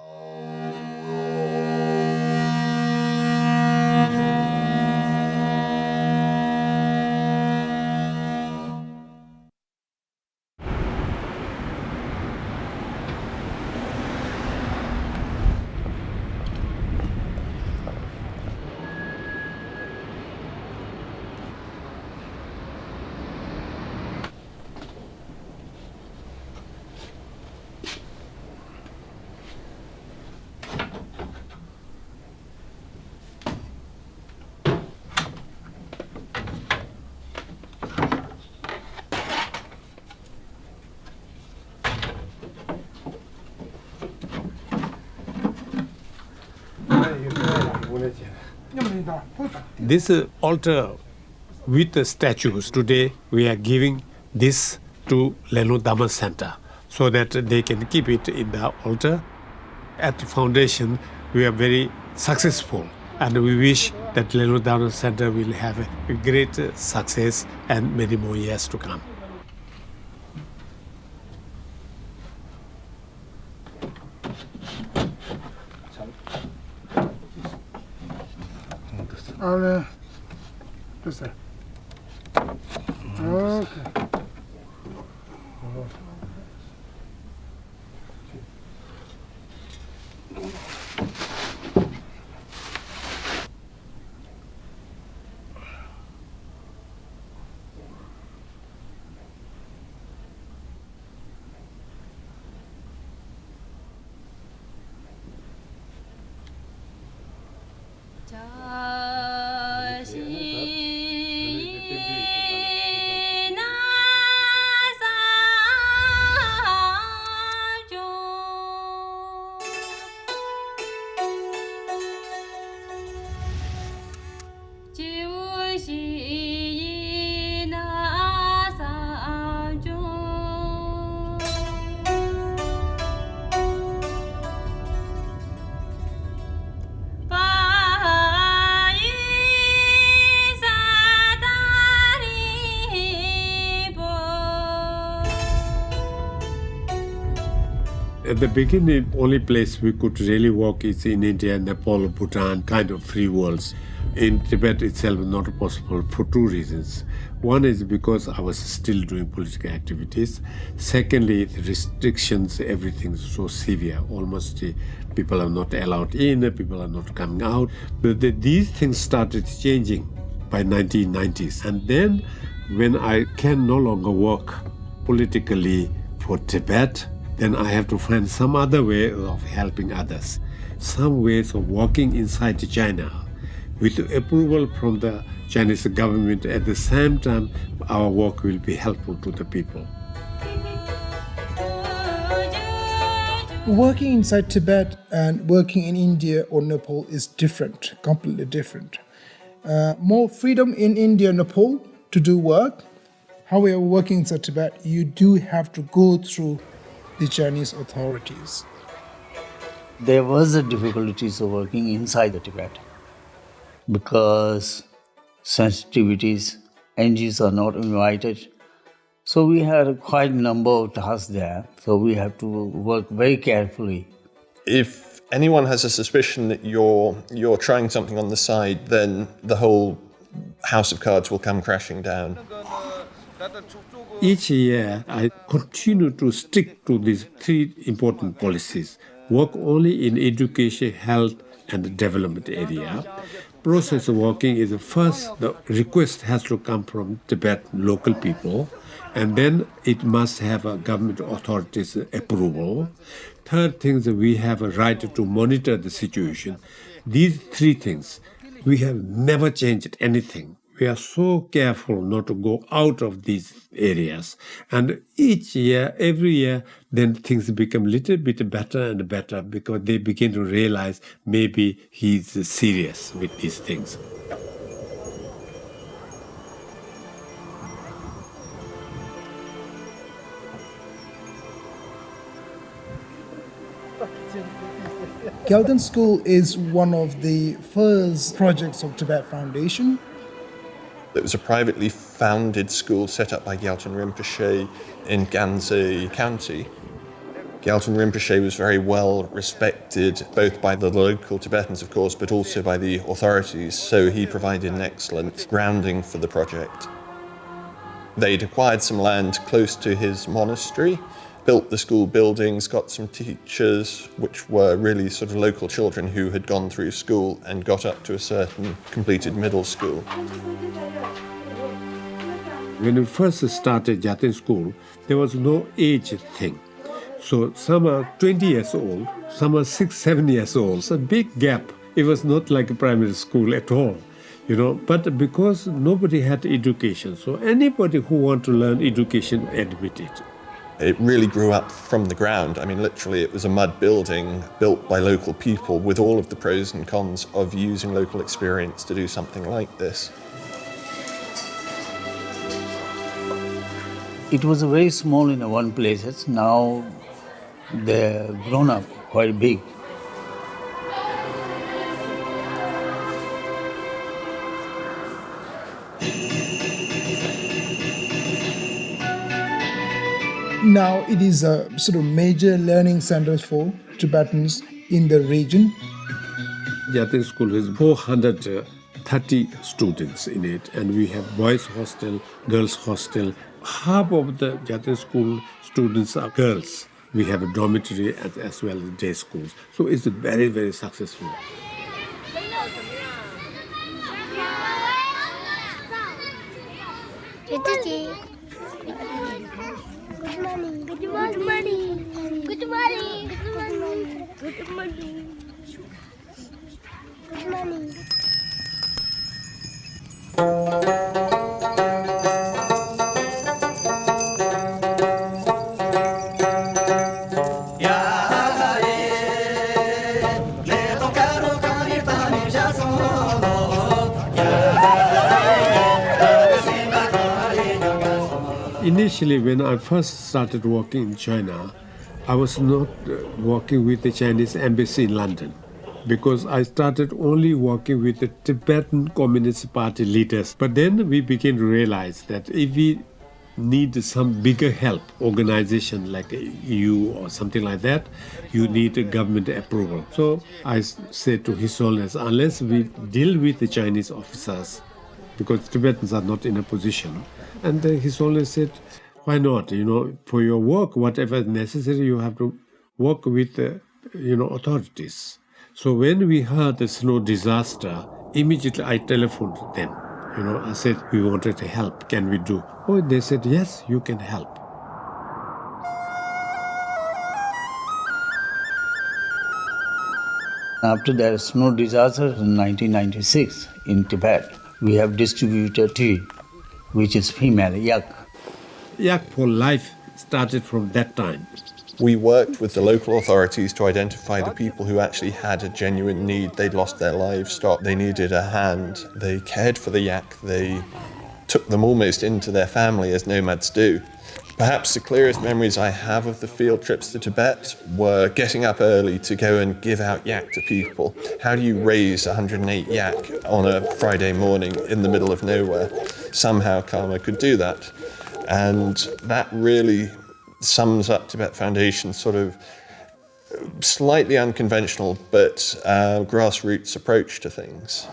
This altar with the statues, today we are giving this to Leno Dhamma Center so that they can keep it in the altar. At the foundation, we are very successful, and we wish that Leno Dhamma Center will have a great success and many more years to come. Okay. At the beginning, only place we could really walk is in India, Nepal, Bhutan, kind of free worlds. In Tibet itself, not possible for two reasons. One is because I was still doing political activities. Secondly, the restrictions, everything is so severe. Almost people are not allowed in, people are not coming out. But these things started changing by 1990s. And then when I can no longer work politically for Tibet, then I have to find some other way of helping others. Some ways of working inside China with approval from the Chinese government. At the same time, our work will be helpful to the people. Working inside Tibet and working in India or Nepal is different, completely different. More freedom in India and Nepal to do work. However, working inside Tibet, you do have to go through the Chinese authorities. There was the difficulties of working inside the Tibet because sensitivities, NGOs are not invited. So we had quite a number of tasks there. So we have to work very carefully. If anyone has a suspicion that you're trying something on the side, then the whole house of cards will come crashing down. Each year, I continue to stick to these three important policies. Work only in education, health, and development area. Process of working is first, the request has to come from Tibetan local people, and then it must have a government authorities approval. Third thing is that we have a right to monitor the situation. These three things, we have never changed anything. we are so careful not to go out of these areas. And each year, every year, then things become a little bit better and better because they begin to realize maybe he's serious with these things. Gelton School is one of the first projects of Tibet Foundation. It was a privately founded school set up by Gelton Rinpoche in Getza County. Gelton Rinpoche was very well respected both by the local Tibetans, of course, but also by the authorities, so he provided an excellent grounding for the project. They'd acquired some land close to his monastery, built the school buildings, got some teachers, which were really sort of local children who had gone through school and got up to a certain completed middle school. When we first started Gelton School, there was no age thing. So some are 20 years old, some are 6, 7 years old. It's a big gap. It was not like a primary school at all, But because nobody had education, so anybody who want to learn education admitted. It really grew up from the ground. I mean, literally, it was a mud building built by local people with all of the pros and cons of using local experience to do something like this. It was a very small in one place. Now they're grown up quite big. Now it is a sort of major learning center for Tibetans in the region. Gelton School has 430 students in it, and we have boys' hostel, girls' hostel. Half of the Gelton School students are girls. We have a dormitory as well as day schools. So it's very, very successful. Good morning. Good morning. Good morning. Good morning. Good morning. Good morning. Initially, when I first started working in China, I was not working with the Chinese embassy in London because I started only working with the Tibetan Communist Party leaders. But then we began to realize that if we need some bigger help, organization like EU or something like that, you need a government approval. So I said to His Holiness, unless we deal with the Chinese officers, because Tibetans are not in a position. And His Holiness said, why not? For your work, whatever is necessary, you have to work with the, authorities. So when we heard the snow disaster, immediately I telephoned them. I said, we wanted to help. Can we do? Oh, they said, yes, you can help. After the snow disaster in 1996 in Tibet, we have distributed tea, which is female, yak. Yak for life started from that time. We worked with the local authorities to identify the people who actually had a genuine need. They'd lost their livestock, they needed a hand, they cared for the yak, they took them almost into their family as nomads do. Perhaps the clearest memories I have of the field trips to Tibet were getting up early to go and give out yak to people. How do you raise 108 yak on a Friday morning in the middle of nowhere? Somehow Karma could do that. And that really sums up Tibet Foundation's sort of slightly unconventional but grassroots approach to things.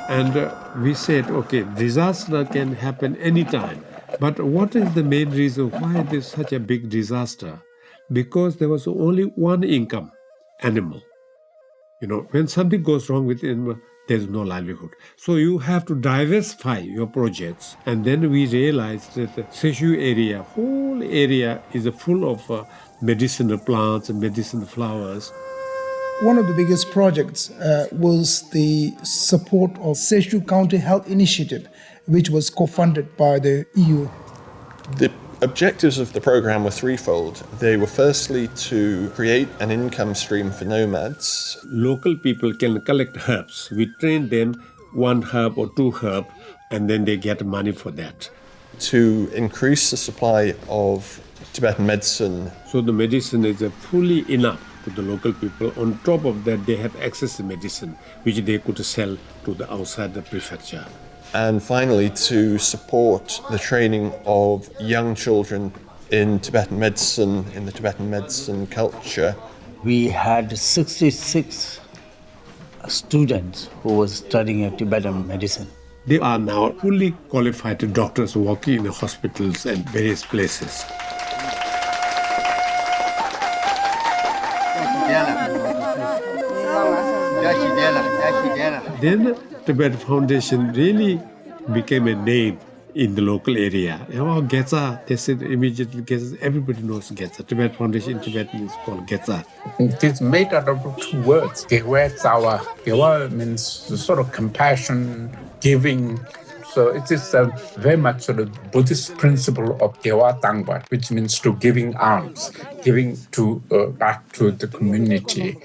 And we said, okay, disaster can happen anytime. But what is the main reason why there's such a big disaster? Because there was only one income, animal. When something goes wrong with animal, there's no livelihood. So you have to diversify your projects. And then we realized that the Seshu area, whole area is full of medicinal plants and medicinal flowers. One of the biggest projects was the support of Seju County Health Initiative, which was co-funded by the EU. The objectives of the program were threefold. They were firstly to create an income stream for nomads. Local people can collect herbs. We train them 1 herb or 2 herbs, and then they get money for that. To increase the supply of Tibetan medicine. So the medicine is fully enough to the local people. On top of that, they have access to medicine, which they could sell to the outside the prefecture. And finally, to support the training of young children in Tibetan medicine, in the Tibetan medicine culture. We had 66 students who were studying Tibetan medicine. They are now fully qualified doctors working in the hospitals and various places. Then Tibet Foundation really became a name in the local area. Oh, Getza, they said immediately, Getza, everybody knows Getza. Tibet Foundation in Tibetan is called Getza. It is made out of 2 words. Getza. Gewa means sort of compassion, giving. So it is a very much sort of Buddhist principle of Gewa Tangwa, which means to giving alms, giving to back to the community.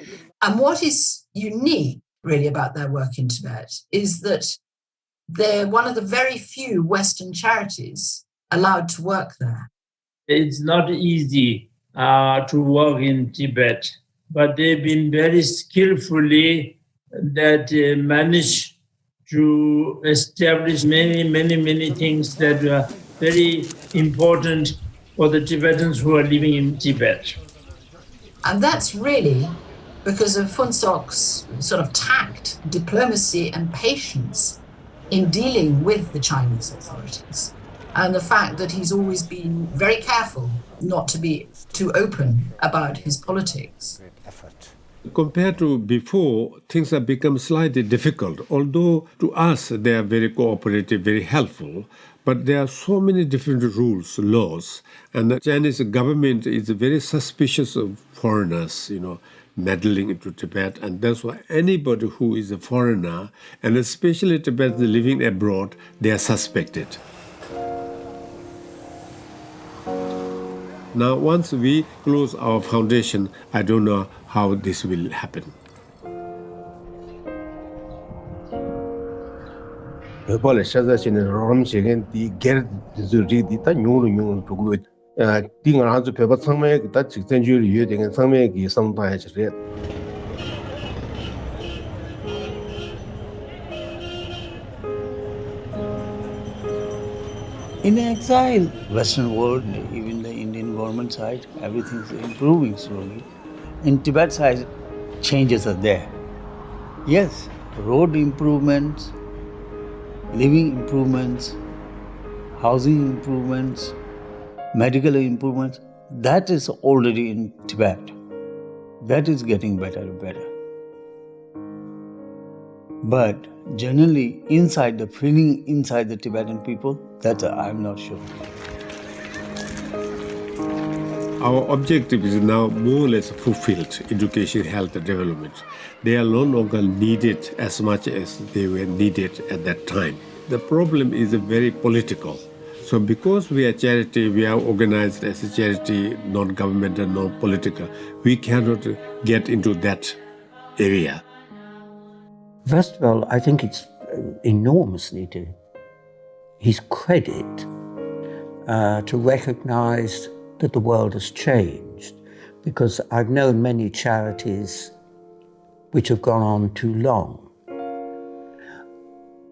And what is unique, really, about their work in Tibet is that they're one of the very few Western charities allowed to work there. It's not easy to work in Tibet, but they've been very skillfully that managed to establish many things that are very important for the Tibetans who are living in Tibet. And that's really because of Phunsok's sort of tact, diplomacy, and patience in dealing with the Chinese authorities. And the fact that he's always been very careful not to be too open about his politics. Compared to before, things have become slightly difficult. Although to us they are very cooperative, very helpful, but there are so many different rules, laws, and the Chinese government is very suspicious of foreigners, meddling into Tibet, and that's why anybody who is a foreigner, and especially Tibetans living abroad, they are suspected. Now, once we close our foundation, I don't know how this will happen. In exile, Western world, even the Indian government side, everything's improving slowly. In Tibet side, changes are there. Yes, road improvements, living improvements, housing improvements, medical improvements, that is already in Tibet. That is getting better and better. But generally, inside the feeling inside the Tibetan people, that I'm not sure. Our objective is now more or less fulfilled, education, health, and development. They are no longer needed as much as they were needed at that time. The problem is very political. So because we are charity, we are organized as a charity, non-governmental, non-political, we cannot get into that area. First of all, I think it's enormously to his credit to recognize that the world has changed, because I've known many charities which have gone on too long.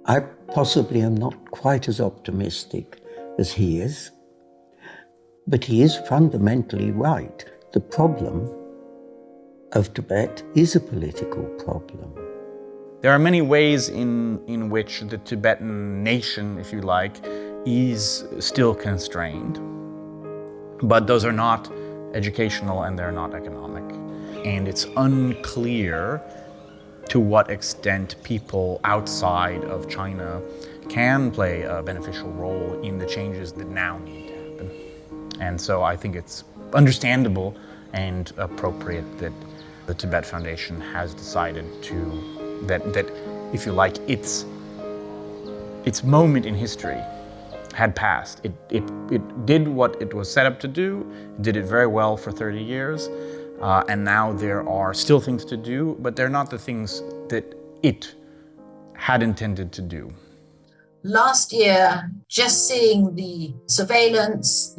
I possibly am not quite as optimistic as he is, but he is fundamentally right. The problem of Tibet is a political problem. There are many ways in which the Tibetan nation, if you like, is still constrained. But those are not educational and they're not economic. And it's unclear to what extent people outside of China can play a beneficial role in the changes that now need to happen. And so I think it's understandable and appropriate that the Tibet Foundation has decided to, that if you like, its moment in history had passed. It did what it was set up to do, it did it very well for 30 years, and now there are still things to do, but they're not the things that it had intended to do. Last year, just seeing the surveillance,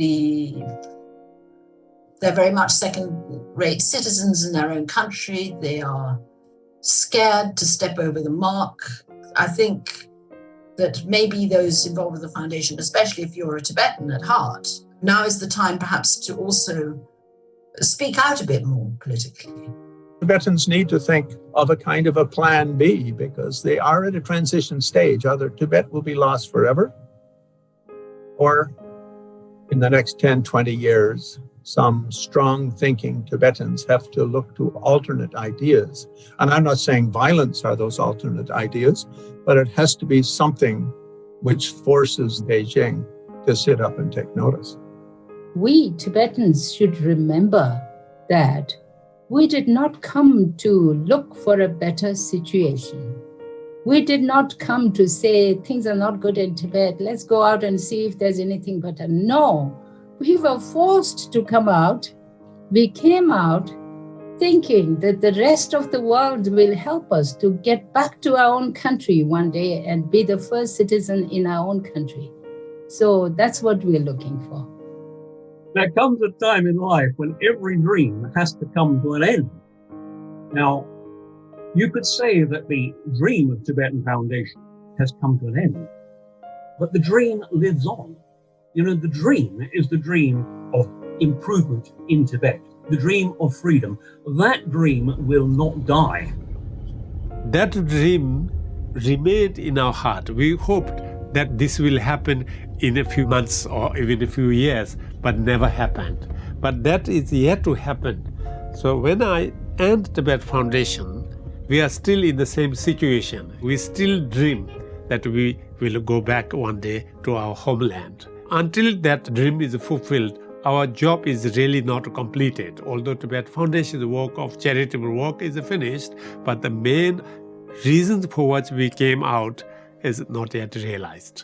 they're very much second-rate citizens in their own country. They are scared to step over the mark. I think that maybe those involved with the foundation, especially if you're a Tibetan at heart, now is the time perhaps to also speak out a bit more politically. Tibetans need to think of a kind of a plan B because they are at a transition stage. Either Tibet will be lost forever, or in the next 10, 20 years, some strong thinking Tibetans have to look to alternate ideas. And I'm not saying violence are those alternate ideas, but it has to be something which forces Beijing to sit up and take notice. We Tibetans should remember that we did not come to look for a better situation. We did not come to say things are not good in Tibet. Let's go out and see if there's anything better. No, we were forced to come out. We came out thinking that the rest of the world will help us to get back to our own country one day and be the first citizen in our own country. So that's what we're looking for. There comes a time in life when every dream has to come to an end. Now, you could say that the dream of Tibetan Foundation has come to an end, but the dream lives on. You know, the dream is the dream of improvement in Tibet, the dream of freedom. That dream will not die. That dream remained in our heart. We hoped that this will happen in a few months or even a few years, but never happened. But that is yet to happen. So when I and Tibet Foundation, we are still in the same situation. We still dream that we will go back one day to our homeland. Until that dream is fulfilled, our job is really not completed. Although Tibet Foundation's work of charitable work is finished, but the main reasons for which we came out is not yet realized.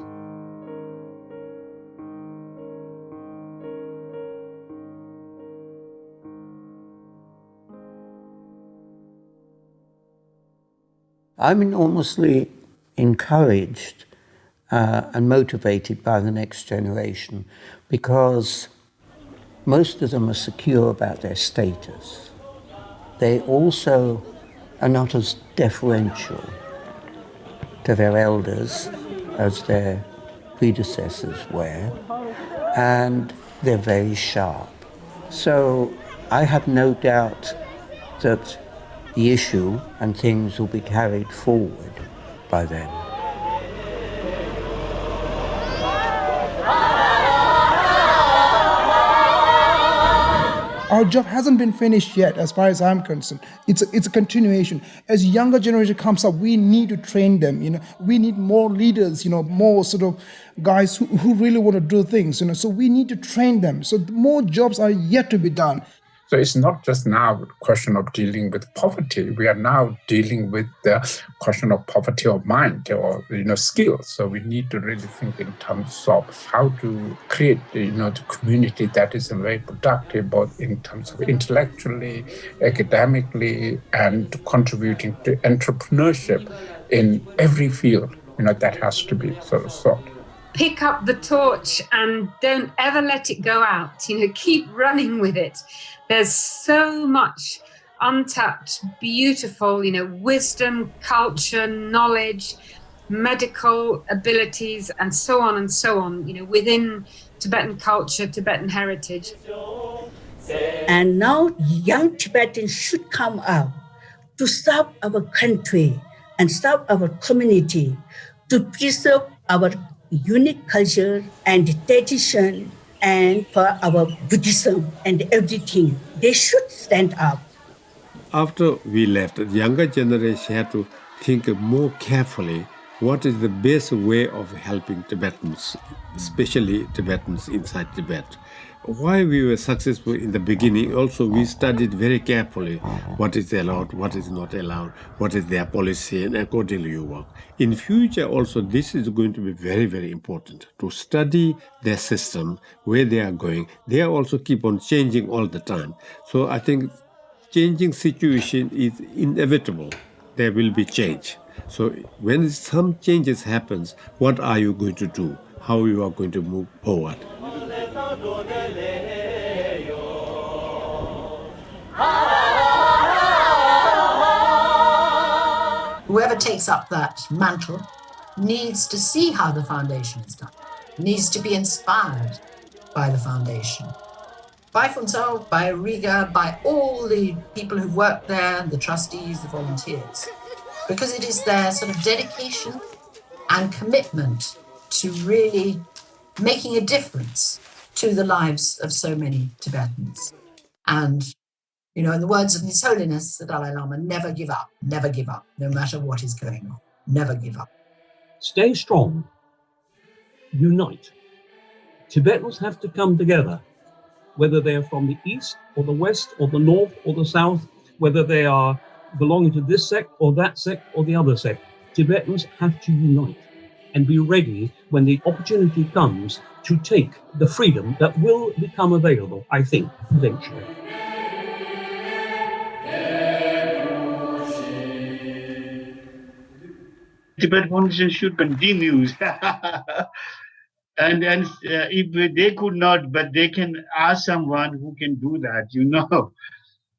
I'm enormously encouraged and motivated by the next generation because most of them are secure about their status. They also are not as deferential to their elders as their predecessors were, and they're very sharp. So I have no doubt that the issue and things will be carried forward by them. Our job hasn't been finished yet, as far as I'm concerned. It's a continuation. As younger generation comes up, we need to train them. We need more leaders. More sort of guys who really want to do things. So we need to train them. So more jobs are yet to be done. So it's not just now a question of dealing with poverty. We are now dealing with the question of poverty of mind or skills. So we need to really think in terms of how to create the community that is very productive, both in terms of intellectually, academically, and contributing to entrepreneurship in every field. That has to be sort of sought. Pick up the torch and don't ever let it go out. Keep running with it. There's so much untapped, beautiful, wisdom, culture, knowledge, medical abilities, and so on, within Tibetan culture, Tibetan heritage. And now young Tibetans should come out to serve our country and serve our community, to preserve our unique culture and tradition, and for our Buddhism and everything. They should stand up. After we left, the younger generation had to think more carefully what is the best way of helping Tibetans, especially Tibetans inside Tibet. Why we were successful in the beginning, also we studied very carefully what is allowed, what is not allowed, what is their policy, and accordingly you work. In future also this is going to be very, very important to study their system, where they are going. They also keep on changing all the time. So I think changing situation is inevitable. There will be change. So when some changes happens, what are you going to do? How you are going to move forward? Whoever takes up that mantle needs to see how the foundation is done, needs to be inspired by the foundation, by Funsao, by Riga, by all the people who work there, the trustees, the volunteers, because it is their sort of dedication and commitment to really making a difference to the lives of so many Tibetans. And, you know, in the words of His Holiness, the Dalai Lama, never give up, no matter what is going on, never give up. Stay strong, unite. Tibetans have to come together, whether they're from the east or the west or the north or the south, whether they are belonging to this sect or that sect or the other sect. Tibetans have to unite and be ready when the opportunity comes to take the freedom that will become available, I think, eventually. Tibet Foundation should continue. And if they could not, but they can ask someone who can do that, you know.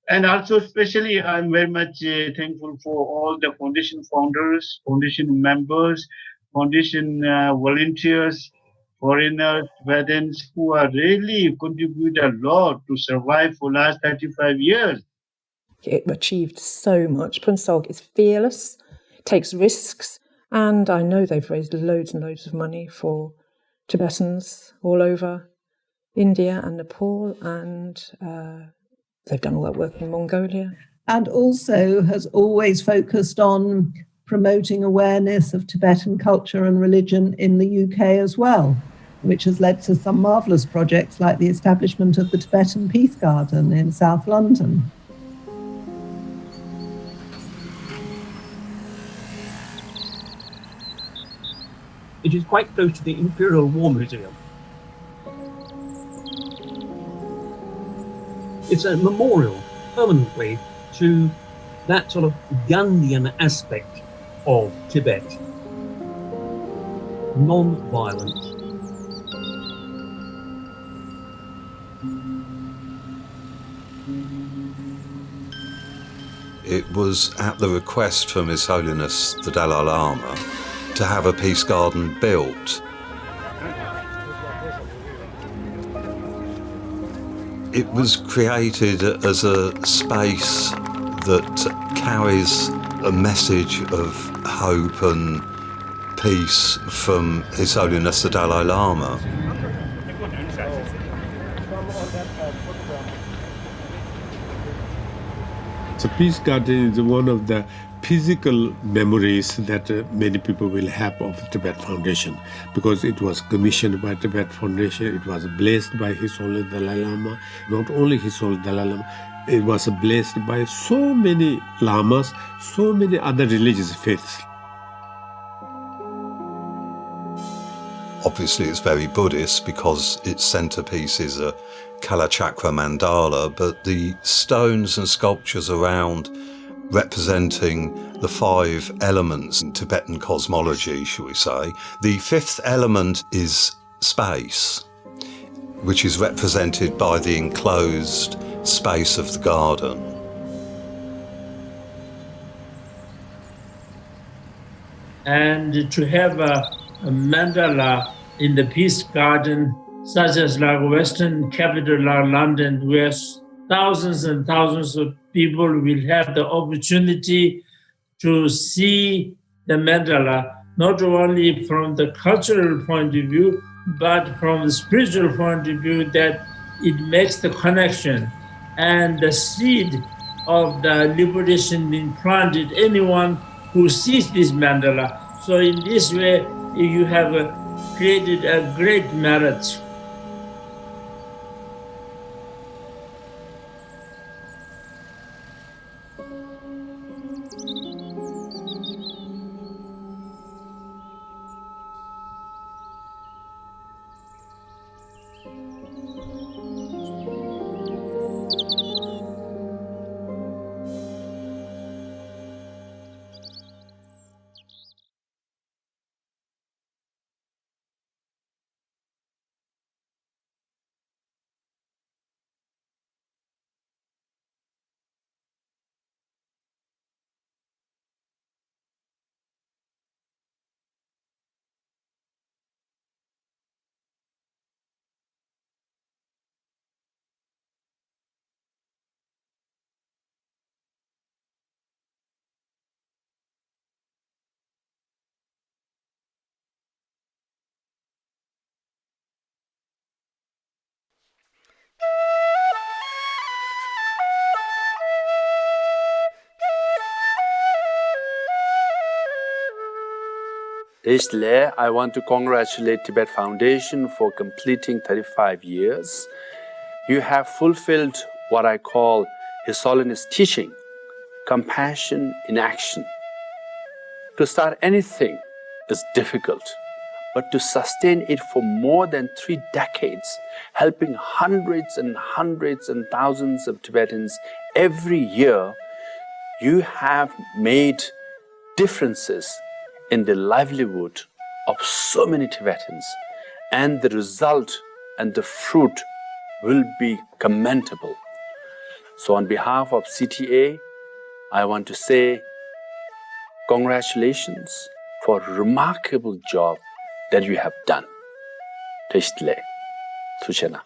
And also, especially, I'm very much thankful for all the foundation founders, foundation members, foundation volunteers, foreigners, Tibetans who are really contribute a lot to survive for last 35 years. It achieved so much. Punsog is fearless, takes risks, and I know they've raised loads and loads of money for Tibetans all over India and Nepal, and they've done all that work in Mongolia. And also has always focused on promoting awareness of Tibetan culture and religion in the UK as well, which has led to some marvellous projects like the establishment of the Tibetan Peace Garden in South London. It is quite close to the Imperial War Museum. It's a memorial permanently to that sort of Gandhian aspect of Tibet. Non-violence. It was at the request from His Holiness the Dalai Lama to have a peace garden built. It was created as a space that carries a message of hope and peace from His Holiness the Dalai Lama. The Peace Garden is one of the physical memories that many people will have of Tibet Foundation, because it was commissioned by Tibet Foundation, it was blessed by His Holiness Dalai Lama. Not only His Holiness Dalai Lama, it was blessed by so many lamas, so many other religious faiths. Obviously it's very Buddhist because its centrepiece is a Kalachakra mandala, but the stones and sculptures around representing the 5 elements in Tibetan cosmology, shall we say. The 5th element is space, which is represented by the enclosed space of the garden. And to have a mandala in the Peace Garden, such as like Western capital like London, where thousands and thousands of people will have the opportunity to see the mandala, not only from the cultural point of view, but from the spiritual point of view, that it makes the connection and the seed of the liberation being planted. Anyone who sees this mandala So in this way, you have created a great merit. Recently, I want to congratulate Tibet Foundation for completing 35 years. You have fulfilled what I call His Holiness teaching, compassion in action. To start anything is difficult, but to sustain it for more than 3 decades, helping hundreds and hundreds and thousands of Tibetans every year, you have made differences in the livelihood of so many Tibetans, and the result and the fruit will be commendable. So on behalf of CTA, I want to say congratulations for a remarkable job that you have done. Testle, Tushena.